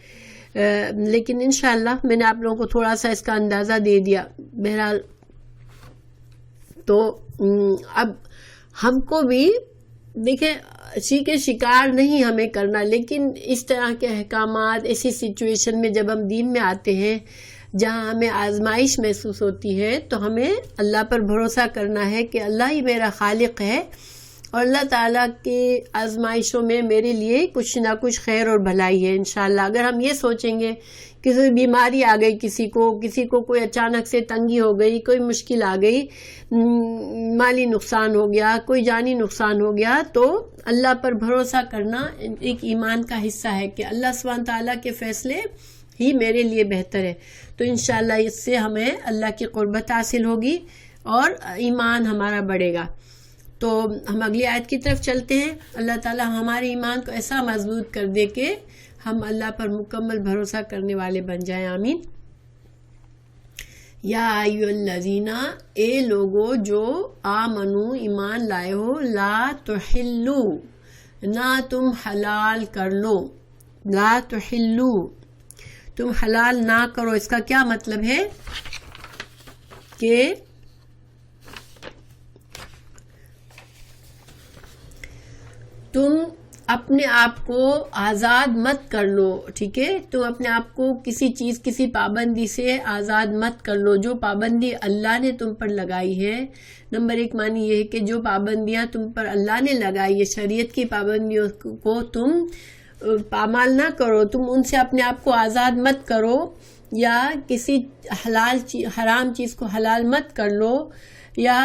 لیکن انشاءاللہ میں نے آپ لوگوں کو تھوڑا سا اس کا اندازہ دے دیا. بہرحال تو اب ہم کو بھی دیکھیں شکار نہیں ہمیں کرنا، لیکن اس طرح کے احکامات ایسی سچویشن میں جب ہم دین میں آتے ہیں جہاں ہمیں آزمائش محسوس ہوتی ہے تو ہمیں اللہ پر بھروسہ کرنا ہے کہ اللہ ہی میرا خالق ہے اور اللہ تعالیٰ کی آزمائشوں میں میرے لیے کچھ نہ کچھ خیر اور بھلائی ہے انشاءاللہ. اگر ہم یہ سوچیں گے کسی بیماری آ گئی، کسی کو کوئی اچانک سے تنگی ہو گئی، کوئی مشکل آ گئی، مالی نقصان ہو گیا، کوئی جانی نقصان ہو گیا، تو اللہ پر بھروسہ کرنا ایک ایمان کا حصہ ہے کہ اللہ سبحانہ تعالیٰ کے فیصلے ہی میرے لیے بہتر ہے. تو انشاءاللہ اس سے ہمیں اللہ کی قربت حاصل ہوگی اور ایمان ہمارا بڑھے گا. تو ہم اگلی آیت کی طرف چلتے ہیں. اللہ تعالیٰ ہمارے ایمان کو ایسا مضبوط کر دے کہ ہم اللہ پر مکمل بھروسہ کرنے والے بن جائیں. آمین. یا ایھا الذین، اے لوگو جو آمنو ایمان لائے ہو، لا تحلو، نہ تم حلال کر لو، لا تحلو، تم حلال نہ کرو۔ اس کا کیا مطلب ہے کہ تم اپنے آپ کو آزاد مت کر لو، ٹھیک ہے؟ تم اپنے آپ کو کسی چیز، کسی پابندی سے آزاد مت کر لو۔ جو پابندی اللہ نے تم پر لگائی ہے، نمبر ایک معنی یہ ہے کہ جو پابندیاں تم پر اللہ نے لگائی ہے، شریعت کی پابندیوں کو تم پامال نہ کرو، تم ان سے اپنے آپ کو آزاد مت کرو، یا کسی حرام چیز کو حلال مت کر لو، یا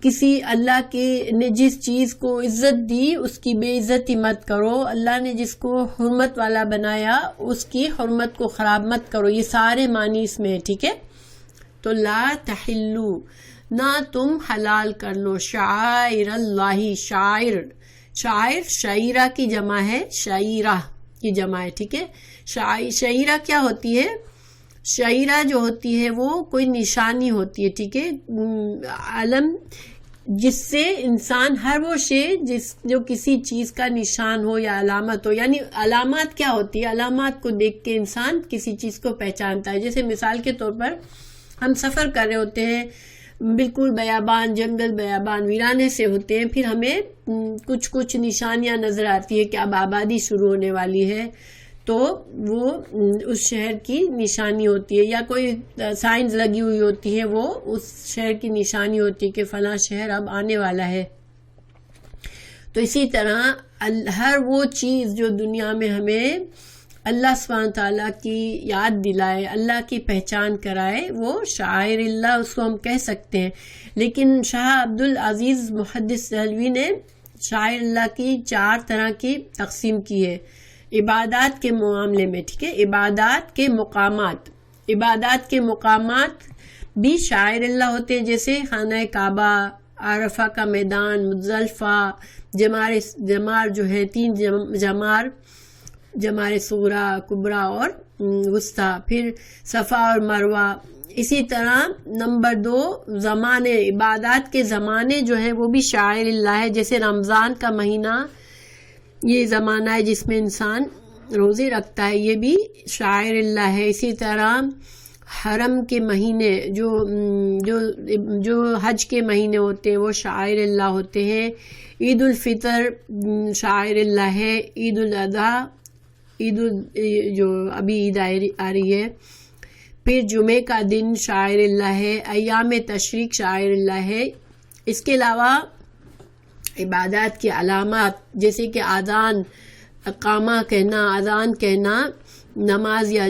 کسی اللہ نے جس چیز کو عزت دی اس کی بے عزتی مت کرو، اللہ نے جس کو حرمت والا بنایا اس کی حرمت کو خراب مت کرو۔ یہ سارے معنی اس میں ہے، ٹھیک ہے؟ تو لا تحلو، نہ تم حلال کر لو شعائر اللہ، شاعر شعیرہ کی جمع ہے، شعیرہ کی جمع ہے، ٹھیک ہے؟ شعیرہ کیا ہوتی ہے؟ شعیرہ جو ہوتی ہے وہ کوئی نشانی ہوتی ہے، ٹھیک ہے؟ علم، جس سے انسان ہر وہ شے جو کسی چیز کا نشان ہو یا علامت ہو، یعنی علامات کیا ہوتی ہے؟ علامات کو دیکھ کے انسان کسی چیز کو پہچانتا ہے۔ جیسے مثال کے طور پر ہم سفر کر رہے ہوتے ہیں، بالکل بیابان، جنگل بیابان ویرانے سے ہوتے ہیں، پھر ہمیں کچھ نشانیاں نظر آتی ہے کہ اب آبادی شروع ہونے والی ہے، تو وہ اس شہر کی نشانی ہوتی ہے، یا کوئی سائنز لگی ہوئی ہوتی ہے، وہ اس شہر کی نشانی ہوتی ہے کہ فلاں شہر اب آنے والا ہے۔ تو اسی طرح ہر وہ چیز جو دنیا میں ہمیں اللہ سبحانہ تعالیٰ کی یاد دلائے، اللہ کی پہچان کرائے، وہ شاعر اللہ اس کو ہم کہہ سکتے ہیں۔ لیکن شاہ عبدالعزیز محدث دہلوی نے شاعر اللہ کی 4 طرح کی تقسیم کی ہے عبادات کے معاملے میں، ٹھیک ہے؟ عبادات کے مقامات بھی شاعر اللہ ہوتے ہیں، جیسے خانہ کعبہ، عرفہ کا میدان، مزدلفہ، جمار جو ہے 3 جمار صغریٰ، کبریٰ اور وسطیٰ، پھر صفا اور مروہ۔ اسی طرح نمبر 2 زمانے، عبادات کے زمانے جو ہے وہ بھی شاعر اللہ ہے، جیسے رمضان کا مہینہ، یہ زمانہ ہے جس میں انسان روزے رکھتا ہے، یہ بھی شاعر اللہ ہے۔ اسی طرح حرم کے مہینے جو حج کے مہینے ہوتے ہیں وہ شاعر اللہ ہوتے ہیں۔ عید الفطر شاعر اللہ ہے، عید الاضحیٰ، جو ابھی عید آ رہی ہے، پھر جمعے کا دن شاعر اللہ ہے، ایام تشریق شاعر اللہ ہے۔ اس کے علاوہ عبادات کی علامات جیسے کہ اذان، اقامہ کہنا، اذان کہنا، نماز یا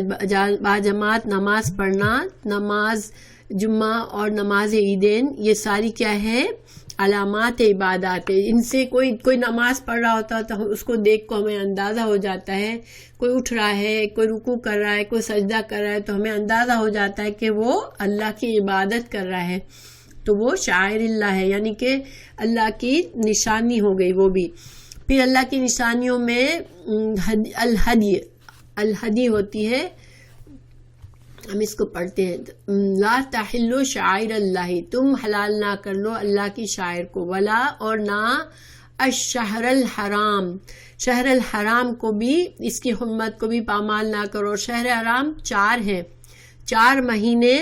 باجماعت نماز پڑھنا، نماز جمعہ اور نماز عیدین، یہ ساری کیا ہے؟ علامات عبادات ہے۔ ان سے کوئی نماز پڑھ رہا ہوتا ہے تو اس کو دیکھ کو ہمیں اندازہ ہو جاتا ہے، کوئی اٹھ رہا ہے، کوئی رکوع کر رہا ہے، کوئی سجدہ کر رہا ہے، تو ہمیں اندازہ ہو جاتا ہے کہ وہ اللہ کی عبادت کر رہا ہے، تو وہ شاعر اللہ ہے، یعنی کہ اللہ کی نشانی ہو گئی وہ بھی۔ پھر اللہ کی نشانیوں میں الہدی ہوتی ہے، ہم اس کو پڑھتے ہیں، لا تحلوا شعائر اللہ، تم حلال نہ کر لو اللہ کی شاعر کو، ولا، اور نہ الشہر الحرام، شہر الحرام کو بھی، اس کی حرمت کو بھی پامال نہ کرو۔ شہر حرام 4 ہیں، 4 مہینے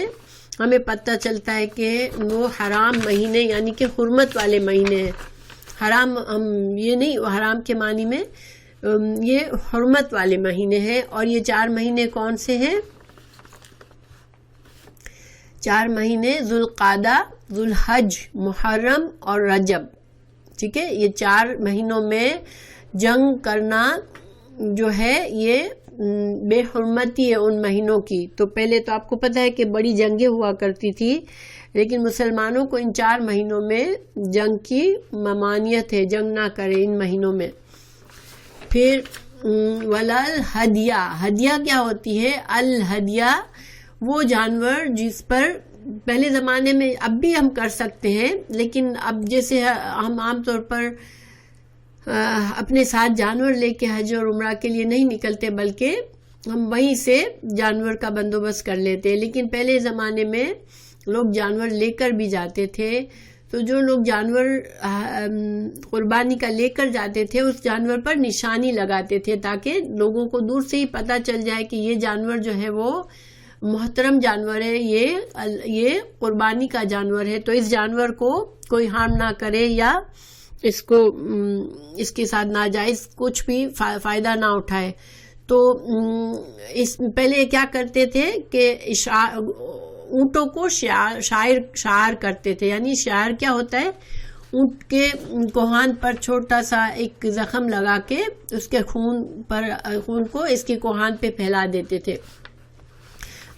ہمیں پتہ چلتا ہے کہ وہ حرام مہینے یعنی کہ حرمت والے مہینے ہیں۔ حرام ہم یہ نہیں حرام کے معنی میں، یہ حرمت والے مہینے ہیں۔ اور یہ 4 مہینے کون سے ہیں؟ 4 مہینے ذوالقعدہ، ذوالحج، محرم اور رجب، ٹھیک ہے؟ یہ 4 مہینوں میں جنگ کرنا جو ہے یہ بے حرمتی ہے ان مہینوں کی۔ تو پہلے تو آپ کو پتہ ہے کہ بڑی جنگیں ہوا کرتی تھی، لیکن مسلمانوں کو ان 4 مہینوں میں جنگ کی ممانعت ہے، جنگ نہ کرے ان مہینوں میں۔ پھر والہدیہ، ہدیہ کیا ہوتی ہے؟ الہدیہ وہ جانور جس پر پہلے زمانے میں، اب بھی ہم کر سکتے ہیں، لیکن اب جیسے ہم عام طور پر اپنے ساتھ جانور لے کے حج اور عمرہ کے لیے نہیں نکلتے، بلکہ ہم وہیں سے جانور کا بندوبست کر لیتے ہیں. لیکن پہلے زمانے میں لوگ جانور لے کر بھی جاتے تھے، تو جو لوگ جانور قربانی کا لے کر جاتے تھے اس جانور پر نشانی لگاتے تھے تاکہ لوگوں کو دور سے ہی پتہ چل جائے کہ یہ جانور جو ہے وہ محترم جانور ہے، یہ قربانی کا جانور ہے، تو اس جانور کو کوئی ہارم نہ کرے یا اس کے ساتھ ناجائز کچھ بھی فائدہ نہ اٹھائے. تو اس پہلے کیا کرتے تھے کہ اونٹوں کو شعار کرتے تھے. یعنی شعار کیا ہوتا ہے؟ اونٹ کے کوہان پر چھوٹا سا ایک زخم لگا کے اس کے خون کو اس کی کوہان پہ پھیلا دیتے تھے.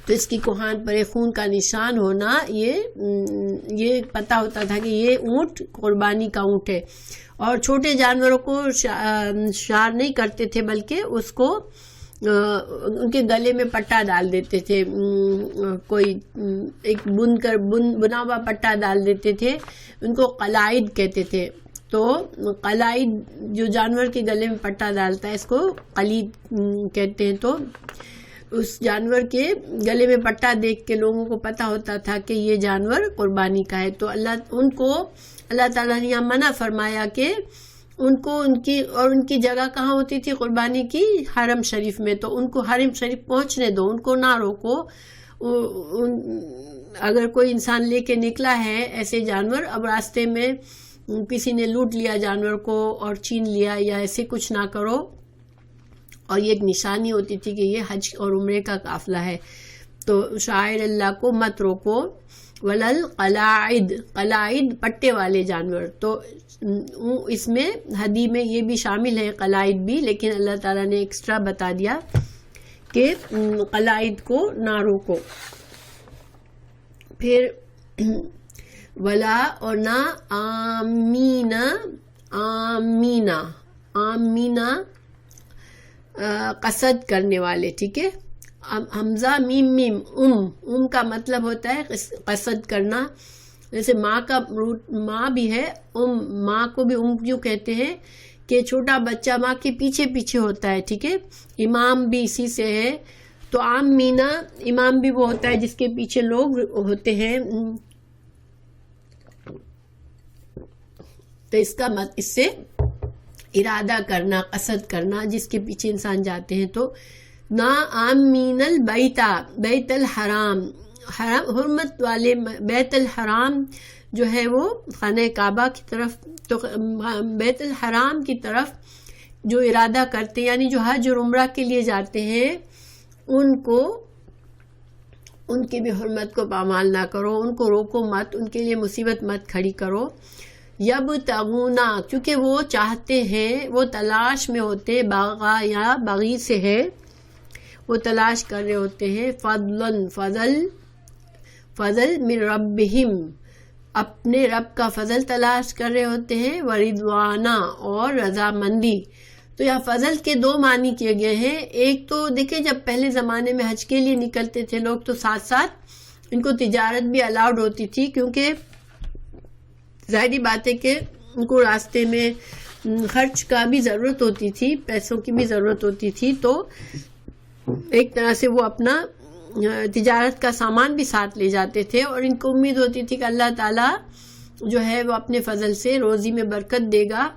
تو اس کی کوہان پر ایک خون کا نشان ہونا، یہ پتہ ہوتا تھا کہ یہ اونٹ قربانی کا اونٹ ہے. اور چھوٹے جانوروں کو شعار نہیں کرتے تھے بلکہ اس کو ان کے گلے میں پٹا ڈال دیتے تھے، کوئی ایک بنا ہوا پٹا ڈال دیتے تھے، ان کو قلائد کہتے تھے. تو قلائد جو جانور کے گلے میں پٹا ڈالتا ہے اس کو قلید کہتے ہیں. تو اس جانور کے گلے میں پٹا دیکھ کے لوگوں کو پتا ہوتا تھا کہ یہ جانور قربانی کا ہے. تو اللہ تعالیٰ نے یہاں منع فرمایا کہ ان کی جگہ کہاں ہوتی تھی قربانی کی؟ حرم شریف میں. تو ان کو حرم شریف پہنچنے دو، ان کو نہ روکو. اگر کوئی انسان لے کے نکلا ہے ایسے جانور، اب راستے میں کسی نے لوٹ لیا جانور کو اور چھین لیا یا ایسے کچھ نہ کرو. اور یہ ایک نشانی ہوتی تھی کہ یہ حج اور عمرے کا قافلہ ہے. تو شاعر اللہ کو مت روکو. ولل قلائد پٹے والے جانور. تو اس میں ہدی میں یہ بھی شامل ہے قلائد بھی، لیکن اللہ تعالیٰ نے ایکسٹرا بتا دیا کہ قلائد کو نہ روکو. پھر ولا اور نہ آمینہ قصد کرنے والے. ٹھیک ہے، حمزہ میم ام کا مطلب ہوتا ہے قصد کرنا. جیسے ماں بھی ہے، ماں کو بھی کیوں کہتے ہیں کہ چھوٹا بچہ ماں کے پیچھے پیچھے ہوتا ہے. ٹھیک ہے، امام بھی اسی سے ہے. تو آمینہ امام بھی وہ ہوتا ہے جس کے پیچھے لوگ ہوتے ہیں. تو اس سے ارادہ کرنا، قصد کرنا، جس کے پیچھے انسان جاتے ہیں. تو نا آمین بیت الحرام، حرمت والے بیت الحرام جو ہے وہ خانہ کعبہ کی طرف. تو بیت الحرام کی طرف جو ارادہ کرتے ہیں، یعنی جو حج اور عمرہ کے لیے جاتے ہیں، ان کی بھی حرمت کو پامال نہ کرو، ان کو روکو مت، ان کے لیے مصیبت مت کھڑی کرو. یبتغونا، کیونکہ وہ چاہتے ہیں، وہ تلاش میں ہوتے، باغا یا بغی سے ہے، وہ تلاش کر رہے ہوتے ہیں فضل من ربہم، اپنے رب کا فضل تلاش کر رہے ہوتے ہیں، ورضوانا اور رضامندی. تو یہاں فضل کے دو معنی کیے گئے ہیں. ایک تو دیکھیں جب پہلے زمانے میں حج کے لیے نکلتے تھے لوگ تو ساتھ ساتھ ان کو تجارت بھی الاؤڈ ہوتی تھی، کیونکہ ظاہری بات ہے کہ ان کو راستے میں خرچ کا بھی ضرورت ہوتی تھی، پیسوں کی بھی ضرورت ہوتی تھی. تو ایک طرح سے وہ اپنا تجارت کا سامان بھی ساتھ لے جاتے تھے، اور ان کو امید ہوتی تھی کہ اللہ تعالیٰ جو ہے وہ اپنے فضل سے روزی میں برکت دے گا.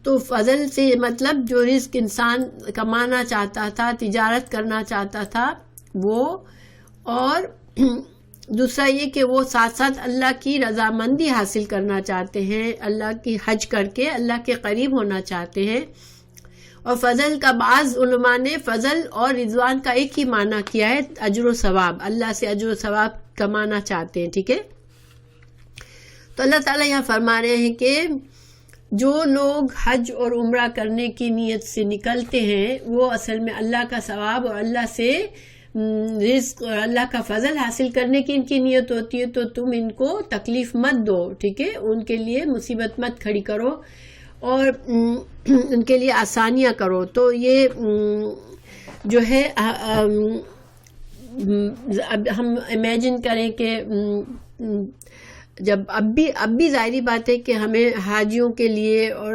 تو فضل سے مطلب جو رزق انسان کمانا چاہتا تھا، تجارت کرنا چاہتا تھا وہ، اور دوسرا یہ کہ وہ ساتھ ساتھ اللہ کی رضامندی حاصل کرنا چاہتے ہیں، اللہ کی حج کر کے اللہ کے قریب ہونا چاہتے ہیں. اور فضل کا بعض علماء نے فضل اور رضوان کا ایک ہی معنی کیا ہے، اجر و ثواب، اللہ سے اجر و ثواب کمانا چاہتے ہیں. ٹھیک ہے، تو اللہ تعالیٰ یہاں فرما رہے ہیں کہ جو لوگ حج اور عمرہ کرنے کی نیت سے نکلتے ہیں وہ اصل میں اللہ کا ثواب اور اللہ سے رزق اور اللہ کا فضل حاصل کرنے کی ان کی نیت ہوتی ہے. تو تم ان کو تکلیف مت دو. ٹھیک ہے، ان کے لیے مصیبت مت کھڑی کرو اور ان کے لیے آسانیاں کرو. تو یہ جو ہے اب ہم امیجن کریں کہ جب اب بھی ظاہری بات ہے کہ ہمیں حاجیوں کے لیے اور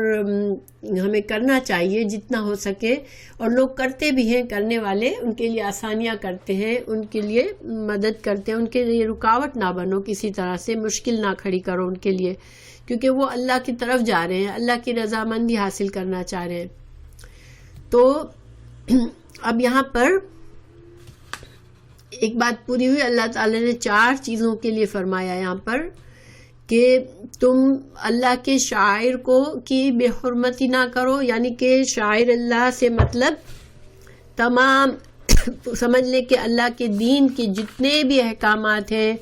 ہمیں کرنا چاہیے جتنا ہو سکے، اور لوگ کرتے بھی ہیں، کرنے والے ان کے لیے آسانیاں کرتے ہیں، ان کے لیے مدد کرتے ہیں، ان کے لیے رکاوٹ نہ بنو، کسی طرح سے مشکل نہ کھڑی کرو ان کے لیے، کیونکہ وہ اللہ کی طرف جا رہے ہیں، اللہ کی رضامندی حاصل کرنا چاہ رہے ہیں۔ تو اب یہاں پر ایک بات پوری ہوئی، اللہ تعالی نے 4 چیزوں کے لیے فرمایا یہاں پر کہ تم اللہ کے شاعر کی بے حرمتی نہ کرو، یعنی کہ شاعر اللہ سے مطلب تمام سمجھ لیں کہ اللہ کے دین کے جتنے بھی احکامات ہیں،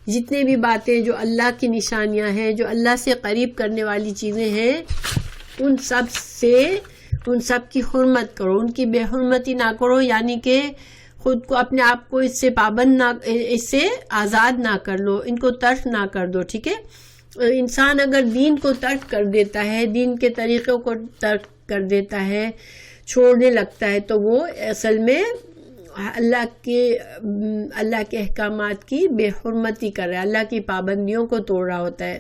جتنے بھی باتیں جو اللہ کی نشانیاں ہیں، جو اللہ سے قریب کرنے والی چیزیں ہیں، ان سب کی حرمت کرو، ان کی بے حرمتی نہ کرو، یعنی کہ خود کو اپنے آپ کو اس سے پابند نہ، اس سے آزاد نہ کر لو، ان کو ترک نہ کر دو، ٹھیک ہے۔ انسان اگر دین کو ترک کر دیتا ہے، دین کے طریقوں کو ترک کر دیتا ہے، چھوڑنے لگتا ہے، تو وہ اصل میں اللہ کے احکامات کی بے حرمتی کر رہا ہے، اللہ کی پابندیوں کو توڑ رہا ہوتا ہے۔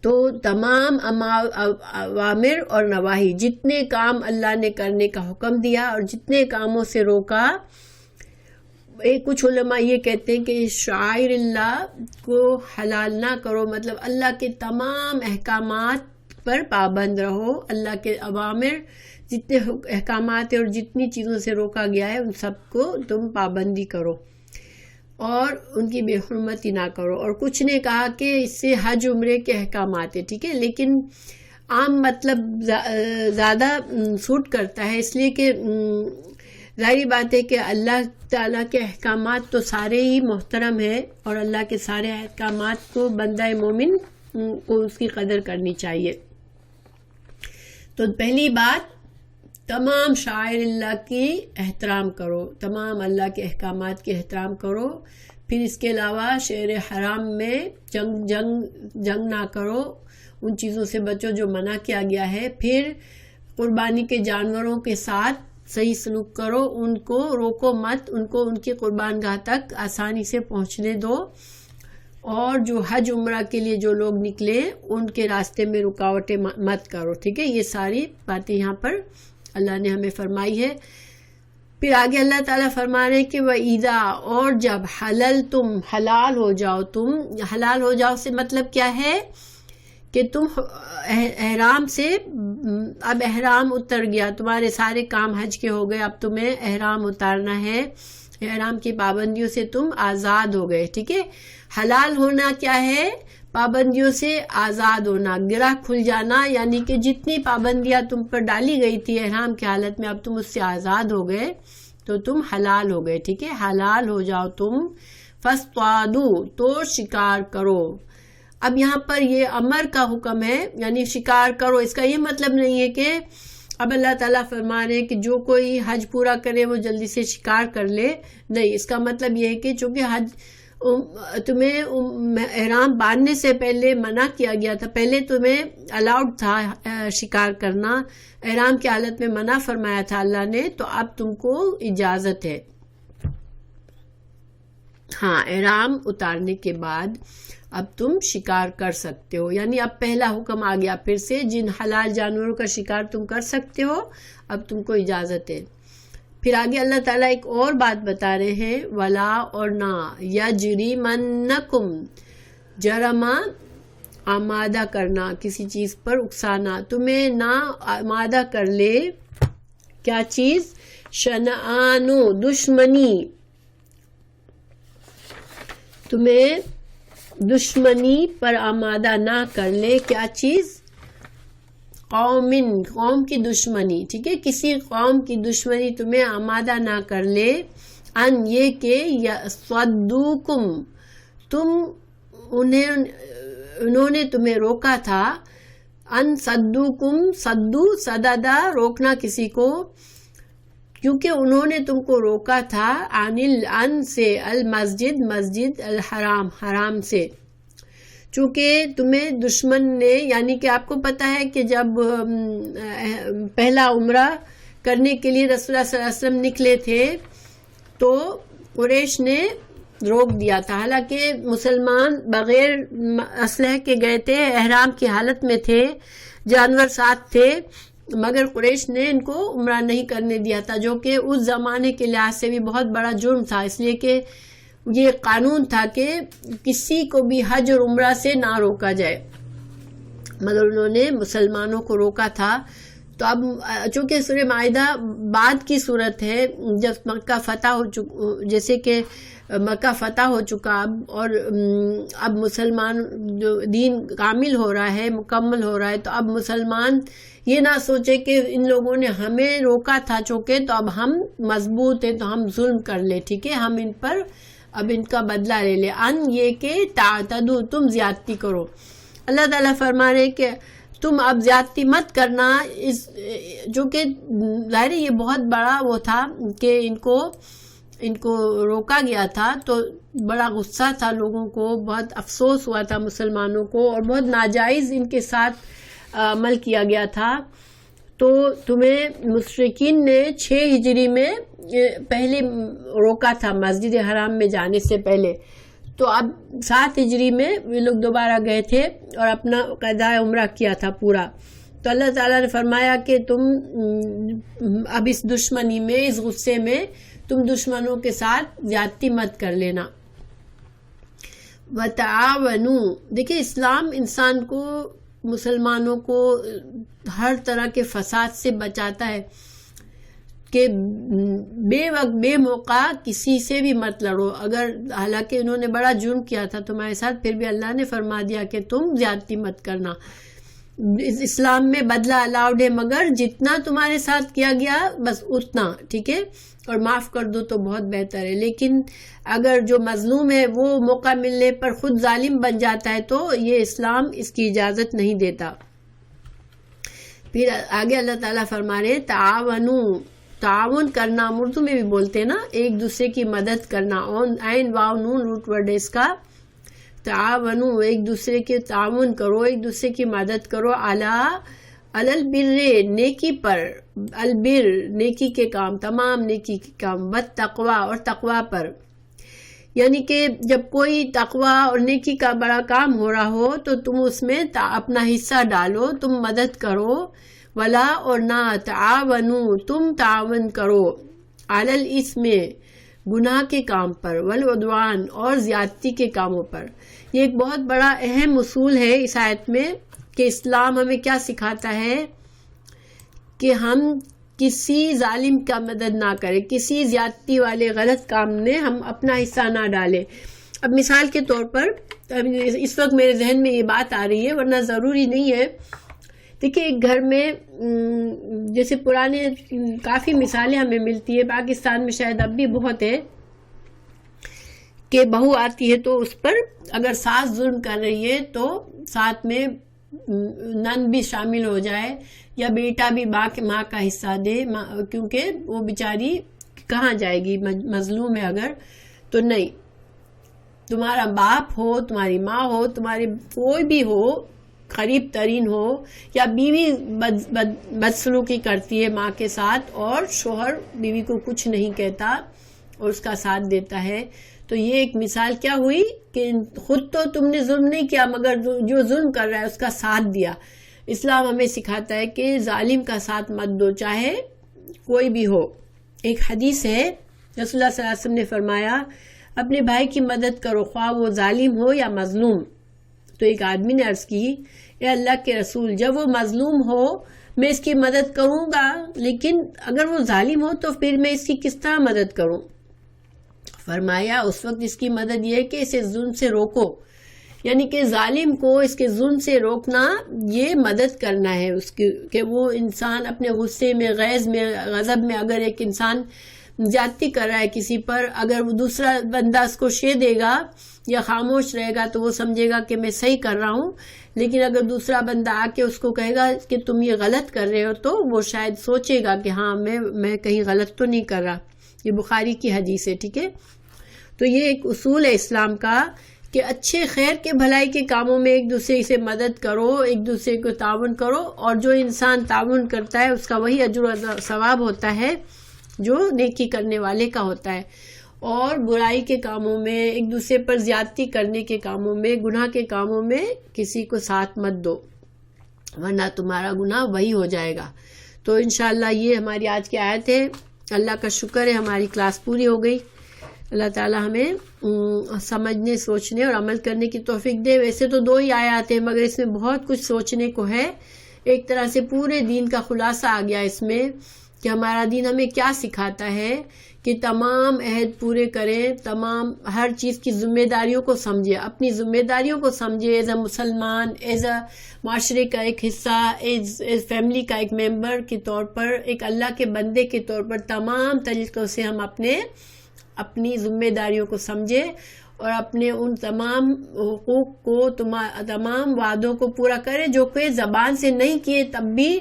تو تمام اوامر اور نواہی، جتنے کام اللہ نے کرنے کا حکم دیا اور جتنے کاموں سے روکا، کچھ علماء یہ کہتے ہیں کہ شاعر اللہ کو حلال نہ کرو، مطلب اللہ کے تمام احکامات پر پابند رہو، اللہ کے اوامر جتنے احکامات ہیں اور جتنی چیزوں سے روکا گیا ہے ان سب کو تم پابندی کرو اور ان کی بے حرمتی نہ کرو۔ اور کچھ نے کہا کہ اس سے حج عمرے کے احکامات ہیں، ٹھیک ہے، لیکن عام مطلب زیادہ سوٹ کرتا ہے، اس لیے کہ ظاہری بات ہے کہ اللہ تعالیٰ کے احکامات تو سارے ہی محترم ہیں، اور اللہ کے سارے احکامات کو بندہ مومن کو اس کی قدر کرنی چاہیے۔ تو پہلی بات، تمام شاعر اللہ کی احترام کرو، تمام اللہ کے احکامات کی احترام کرو۔ پھر اس کے علاوہ شہر حرام میں جنگ نہ کرو، ان چیزوں سے بچو جو منع کیا گیا ہے۔ پھر قربانی کے جانوروں کے ساتھ صحیح سلوک کرو، ان کو روکو مت، ان کو ان کی قربان گاہ تک آسانی سے پہنچنے دو، اور جو حج عمرہ کے لیے جو لوگ نکلے ان کے راستے میں رکاوٹیں مت کرو، ٹھیک ہے۔ یہ ساری باتیں یہاں پر اللہ نے ہمیں فرمائی ہے۔ پھر آگے اللہ تعالیٰ فرما رہے ہیں کہ وَإِذَا، اور جب حلال ہو جاؤ، تم حلال ہو جاؤ سے مطلب کیا ہے کہ تم احرام سے، اب احرام اتر گیا، تمہارے سارے کام حج کے ہو گئے، اب تمہیں احرام اتارنا ہے، احرام کی پابندیوں سے تم آزاد ہو گئے، ٹھیک ہے۔ حلال ہونا کیا ہے؟ پابندیوں سے آزاد ہونا، گرہ کھل جانا، یعنی کہ جتنی پابندیاں تم پر ڈالی گئی تھی احرام کی حالت میں، اب تم اس سے آزاد ہو گئے تو تم حلال ہو گئے، ٹھیک ہے۔ حلال ہو جاؤ تم، فاصطادوا، تو شکار کرو۔ اب یہاں پر یہ امر کا حکم ہے، یعنی شکار کرو، اس کا یہ مطلب نہیں ہے کہ اب اللہ تعالیٰ فرما رہے ہیں کہ جو کوئی حج پورا کرے وہ جلدی سے شکار کر لے، نہیں، اس کا مطلب یہ ہے کہ چونکہ حج تمہیں احرام باندھنے سے پہلے منع کیا گیا تھا، پہلے تمہیں الاؤڈ تھا شکار کرنا، احرام کی حالت میں منع فرمایا تھا اللہ نے، تو اب تم کو اجازت ہے، ہاں، احرام اتارنے کے بعد اب تم شکار کر سکتے ہو، یعنی اب پہلا حکم آ گیا پھر سے، جن حلال جانوروں کا شکار تم کر سکتے ہو اب تم کو اجازت ہے۔ پھر آگے اللہ تعالیٰ ایک اور بات بتا رہے ہیں، ولا، اور نہ، یجرمنکم، جرم آمادہ کرنا، کسی چیز پر اکسانا، تمہیں نہ آمادہ کر لے، کیا چیز؟ شنآن، دشمنی، تمہیں دشمنی پر آمادہ نہ کر لے، کیا چیز؟ قوم کی دشمنی، ٹھیک ہے، کسی قوم کی دشمنی تمہیں آمادہ نہ کر لے، ان، یہ کہ یصدوکم، انہوں نے تمہیں روکا تھا، ان صدوکم، صددا، روکنا کسی کو، کیونکہ انہوں نے تم کو روکا تھا، ان سے، المسجد، مسجد، الحرام، حرام سے، چونکہ تمہیں دشمن نے، یعنی کہ آپ کو پتہ ہے کہ جب پہلا عمرہ کرنے کے لیے رسول اللہ صلی اللہ علیہ وسلم نکلے تھے تو قریش نے روک دیا تھا. حالانکہ مسلمان بغیر اسلحے کے گئے تھے, احرام کی حالت میں تھے, جانور ساتھ تھے, مگر قریش نے ان کو عمرہ نہیں کرنے دیا تھا, جو کہ اس زمانے کے لحاظ سے بھی بہت بڑا جرم تھا, اس لیے کہ یہ قانون تھا کہ کسی کو بھی حج اور عمرہ سے نہ روکا جائے, مگر انہوں نے مسلمانوں کو روکا تھا. تو اب چونکہ سورہ معاہدہ بعد کی صورت ہے, جب مکہ فتح ہو چکا, جیسے کہ مکہ فتح ہو چکا اور اب مسلمان جو دین کامل ہو رہا ہے, مکمل ہو رہا ہے, تو اب مسلمان یہ نہ سوچے کہ ان لوگوں نے ہمیں روکا تھا چونکہ تو اب ہم مضبوط ہیں تو ہم ظلم کر لیں, ٹھیک ہے, ہم ان پر اب ان کا بدلہ لے لیں. یہ کہ تعتدوا, تم زیادتی کرو. اللہ تعالیٰ فرما رہے کہ تم اب زیادتی مت کرنا, جو کہ ظاہر یہ بہت بڑا وہ تھا کہ ان کو روکا گیا تھا, تو بڑا غصہ تھا لوگوں کو, بہت افسوس ہوا تھا مسلمانوں کو, اور بہت ناجائز ان کے ساتھ عمل کیا گیا تھا. تو تمہیں مشرکین نے 6 ہجری میں پہلے روکا تھا مسجد حرام میں جانے سے پہلے, تو اب 7 ہجری میں یہ لوگ دوبارہ گئے تھے اور اپنا قضاء عمرہ کیا تھا پورا. تو اللہ تعالیٰ نے فرمایا کہ تم اب اس دشمنی میں, اس غصے میں تم دشمنوں کے ساتھ زیادتی مت کر لینا. وَتَعَاوَنُوا, دیکھیں اسلام انسان کو, مسلمانوں کو ہر طرح کے فساد سے بچاتا ہے کہ بے وقت بے موقع کسی سے بھی مت لڑو. اگر حالانکہ انہوں نے بڑا جرم کیا تھا تمہارے ساتھ, پھر بھی اللہ نے فرما دیا کہ تم زیادتی مت کرنا. اسلام میں بدلہ الاؤڈ ہے, مگر جتنا تمہارے ساتھ کیا گیا بس اتنا, ٹھیک ہے, اور معاف کر دو تو بہت بہتر ہے. لیکن اگر جو مظلوم ہے وہ موقع ملنے پر خود ظالم بن جاتا ہے تو یہ اسلام اس کی اجازت نہیں دیتا. پھر آگے اللہ تعالیٰ فرما رہے تعاونوا, تعاون کرنا اردو میں بھی بولتے ہیں نا, ایک دوسرے کی مدد کرنا. عین واو نون روٹ ورڈ ہے اس کا. تعاونوا, ایک دوسرے کے تعاون کرو, ایک دوسرے کی مدد کرو. البر, نیکی پر, البر نیکی کے کام, تمام نیکی کے کام. والتقوی, اور تقوی پر. یعنی کہ جب کوئی تقوی اور نیکی کا بڑا کام ہو رہا ہو تو تم اس میں اپنا حصہ ڈالو, تم مدد کرو. ولا, اور نہ, تعاونوا, تم تعاون کرو. علی الاسم, گناہ کے کام پر. والعدوان, اور زیادتی کے کاموں پر. یہ ایک بہت بڑا اہم اصول ہے اس آیت میں کہ اسلام ہمیں کیا سکھاتا ہے کہ ہم کسی ظالم کا مدد نہ کریں, کسی زیادتی والے غلط کام میں ہم اپنا حصہ نہ ڈالیں. اب مثال کے طور پر اس وقت میرے ذہن میں یہ بات آ رہی ہے, ورنہ ضروری نہیں ہے. دیکھیں ایک گھر میں جیسے پرانے کافی مثالیں ہمیں ملتی ہے, پاکستان میں شاید اب بھی بہت ہے, کہ بہو آتی ہے تو اس پر اگر ساس ظلم کر رہی ہے تو ساتھ میں نند بھی شامل ہو جائے, یا بیٹا بھی ماں کا حصہ دے, کیونکہ وہ بیچاری کہاں جائے گی, مظلوم ہے اگر. تو نہیں, تمہارا باپ ہو, تمہاری ماں ہو, تمہارے کوئی بھی ہو, قریب ترین ہو, یا بیوی بدسلوکی کرتی ہے ماں کے ساتھ اور شوہر بیوی کو کچھ نہیں کہتا اور اس کا ساتھ دیتا ہے, تو یہ ایک مثال کیا ہوئی کہ خود تو تم نے ظلم نہیں کیا, مگر جو ظلم کر رہا ہے اس کا ساتھ دیا. اسلام ہمیں سکھاتا ہے کہ ظالم کا ساتھ مت دو, چاہے کوئی بھی ہو. ایک حدیث ہے, رسول اللہ صلی اللہ علیہ وسلم نے فرمایا اپنے بھائی کی مدد کرو, خواہ وہ ظالم ہو یا مظلوم. تو ایک آدمی نے عرض کی, اے اللہ کے رسول, جب وہ مظلوم ہو میں اس کی مدد کروں گا, لیکن اگر وہ ظالم ہو تو پھر میں اس کی کس طرح مدد کروں؟ فرمایا اس وقت اس کی مدد یہ ہے کہ اسے ظلم سے روکو, یعنی کہ ظالم کو اس کے ظلم سے روکنا, یہ مدد کرنا ہے اس کی, کہ وہ انسان اپنے غصے میں, غیظ میں, غضب میں, اگر ایک انسان زیادتی کر رہا ہے کسی پر, اگر وہ دوسرا بندہ اس کو شے دے گا یا خاموش رہے گا تو وہ سمجھے گا کہ میں صحیح کر رہا ہوں, لیکن اگر دوسرا بندہ آ کے اس کو کہے گا کہ تم یہ غلط کر رہے ہو تو وہ شاید سوچے گا کہ ہاں میں کہیں غلط تو نہیں کر رہا. یہ بخاری کی حدیث ہے, ٹھیک ہے. تو یہ ایک اصول ہے اسلام کا کہ اچھے خیر کے بھلائی کے کاموں میں ایک دوسرے سے مدد کرو, ایک دوسرے کو تعاون کرو, اور جو انسان تعاون کرتا ہے اس کا وہی اجر و ثواب ہوتا ہے جو نیکی کرنے والے کا ہوتا ہے. اور برائی کے کاموں میں، ایک دوسرے پر زیادتی کرنے کے کاموں میں، گناہ کے کاموں میں کسی کو ساتھ مت دو، ورنہ تمہارا گناہ وہی ہو جائے گا۔ تو انشاءاللہ یہ ہماری آج کی آیت ہے۔ اللہ کا شکر ہے ہماری کلاس پوری ہو گئی۔ اللہ تعالی ہمیں سمجھنے، سوچنے اور عمل کرنے کی توفیق دے۔ ویسے تو 2 ہی آیات ہیں مگر اس میں بہت کچھ سوچنے کو ہے۔ ایک طرح سے پورے دین کا خلاصہ آ گیا اس میں کہ ہمارا دین ہمیں کیا سکھاتا ہے کہ تمام عہد پورے کریں، تمام ہر چیز کی ذمہ داریوں کو سمجھے، اپنی ذمہ داریوں کو سمجھے، ایز اے مسلمان، ایز اے معاشرے کا ایک حصہ، ایز فیملی کا ایک ممبر کے طور پر، ایک اللہ کے بندے کے طور پر تمام طریقوں سے ہم اپنی ذمہ داریوں کو سمجھے اور اپنے ان تمام حقوق کو، تمام وعدوں کو پورا کرے جو کہ زبان سے نہیں کیے تب بھی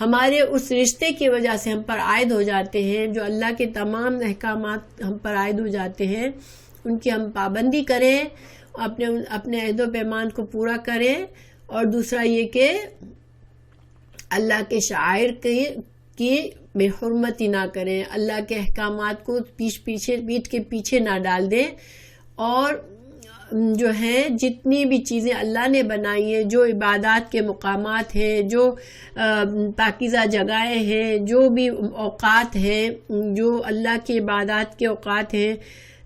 ہمارے اس رشتے کی وجہ سے ہم پر عائد ہو جاتے ہیں، جو اللہ کے تمام احکامات ہم پر عائد ہو جاتے ہیں، ان کی ہم پابندی کریں، اپنے عہد و پیمان کو پورا کریں۔ اور دوسرا یہ کہ اللہ کے شعائر کی بے حرمتی نہ کریں، اللہ کے احکامات کو پیٹھ کے پیچھے نہ ڈال دیں، اور جو ہے جتنی بھی چیزیں اللہ نے بنائی ہیں، جو عبادات کے مقامات ہیں، جو پاکیزہ جگہیں ہیں، جو بھی اوقات ہیں، جو اللہ کی عبادات کے اوقات ہیں،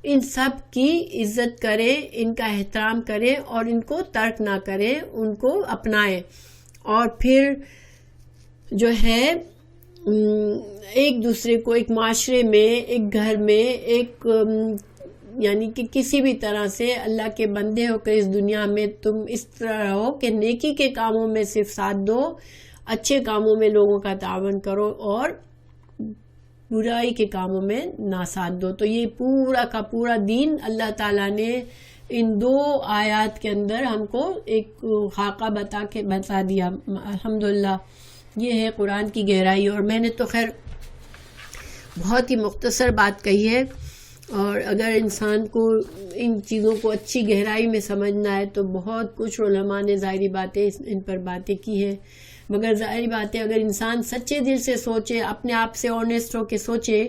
ان سب کی عزت کریں، ان کا احترام کریں اور ان کو ترک نہ کریں، ان کو اپنائیں۔ اور پھر جو ہے ایک دوسرے کو، ایک معاشرے میں، ایک گھر میں، ایک یعنی کہ کسی بھی طرح سے اللہ کے بندے ہو کہ اس دنیا میں تم اس طرح رہو کہ نیکی کے کاموں میں صرف ساتھ دو، اچھے کاموں میں لوگوں کا تعاون کرو اور برائی کے کاموں میں نہ ساتھ دو۔ تو یہ پورا کا پورا دین اللہ تعالیٰ نے ان 2 آیات کے اندر ہم کو ایک خاکہ بتا دیا۔ الحمدللہ یہ ہے قرآن کی گہرائی، اور میں نے تو خیر بہت ہی مختصر بات کہی ہے، اور اگر انسان کو ان چیزوں کو اچھی گہرائی میں سمجھنا ہے تو بہت کچھ علماء نے ظاہری باتیں ان پر باتیں کی ہیں، مگر ظاہری باتیں اگر انسان سچے دل سے سوچے، اپنے آپ سے آنیسٹ ہو کے سوچے،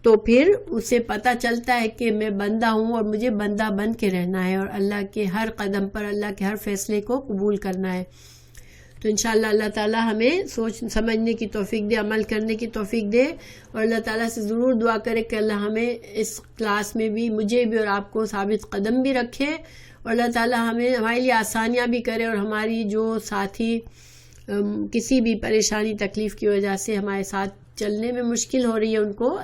تو پھر اسے پتہ چلتا ہے کہ میں بندہ ہوں اور مجھے بندہ بن کے رہنا ہے، اور اللہ کے ہر قدم پر اللہ کے ہر فیصلے کو قبول کرنا ہے۔ تو انشاءاللہ اللہ تعالیٰ ہمیں سمجھنے کی توفیق دے، عمل کرنے کی توفیق دے، اور اللہ تعالیٰ سے ضرور دعا کرے کہ اللہ ہمیں اس کلاس میں بھی، مجھے بھی اور آپ کو ثابت قدم بھی رکھے، اور اللہ تعالیٰ ہمارے لیے آسانیاں بھی کرے، اور ہماری جو ساتھی کسی بھی پریشانی تکلیف کی وجہ سے ہمارے ساتھ چلنے میں مشکل ہو رہی ہے ان کو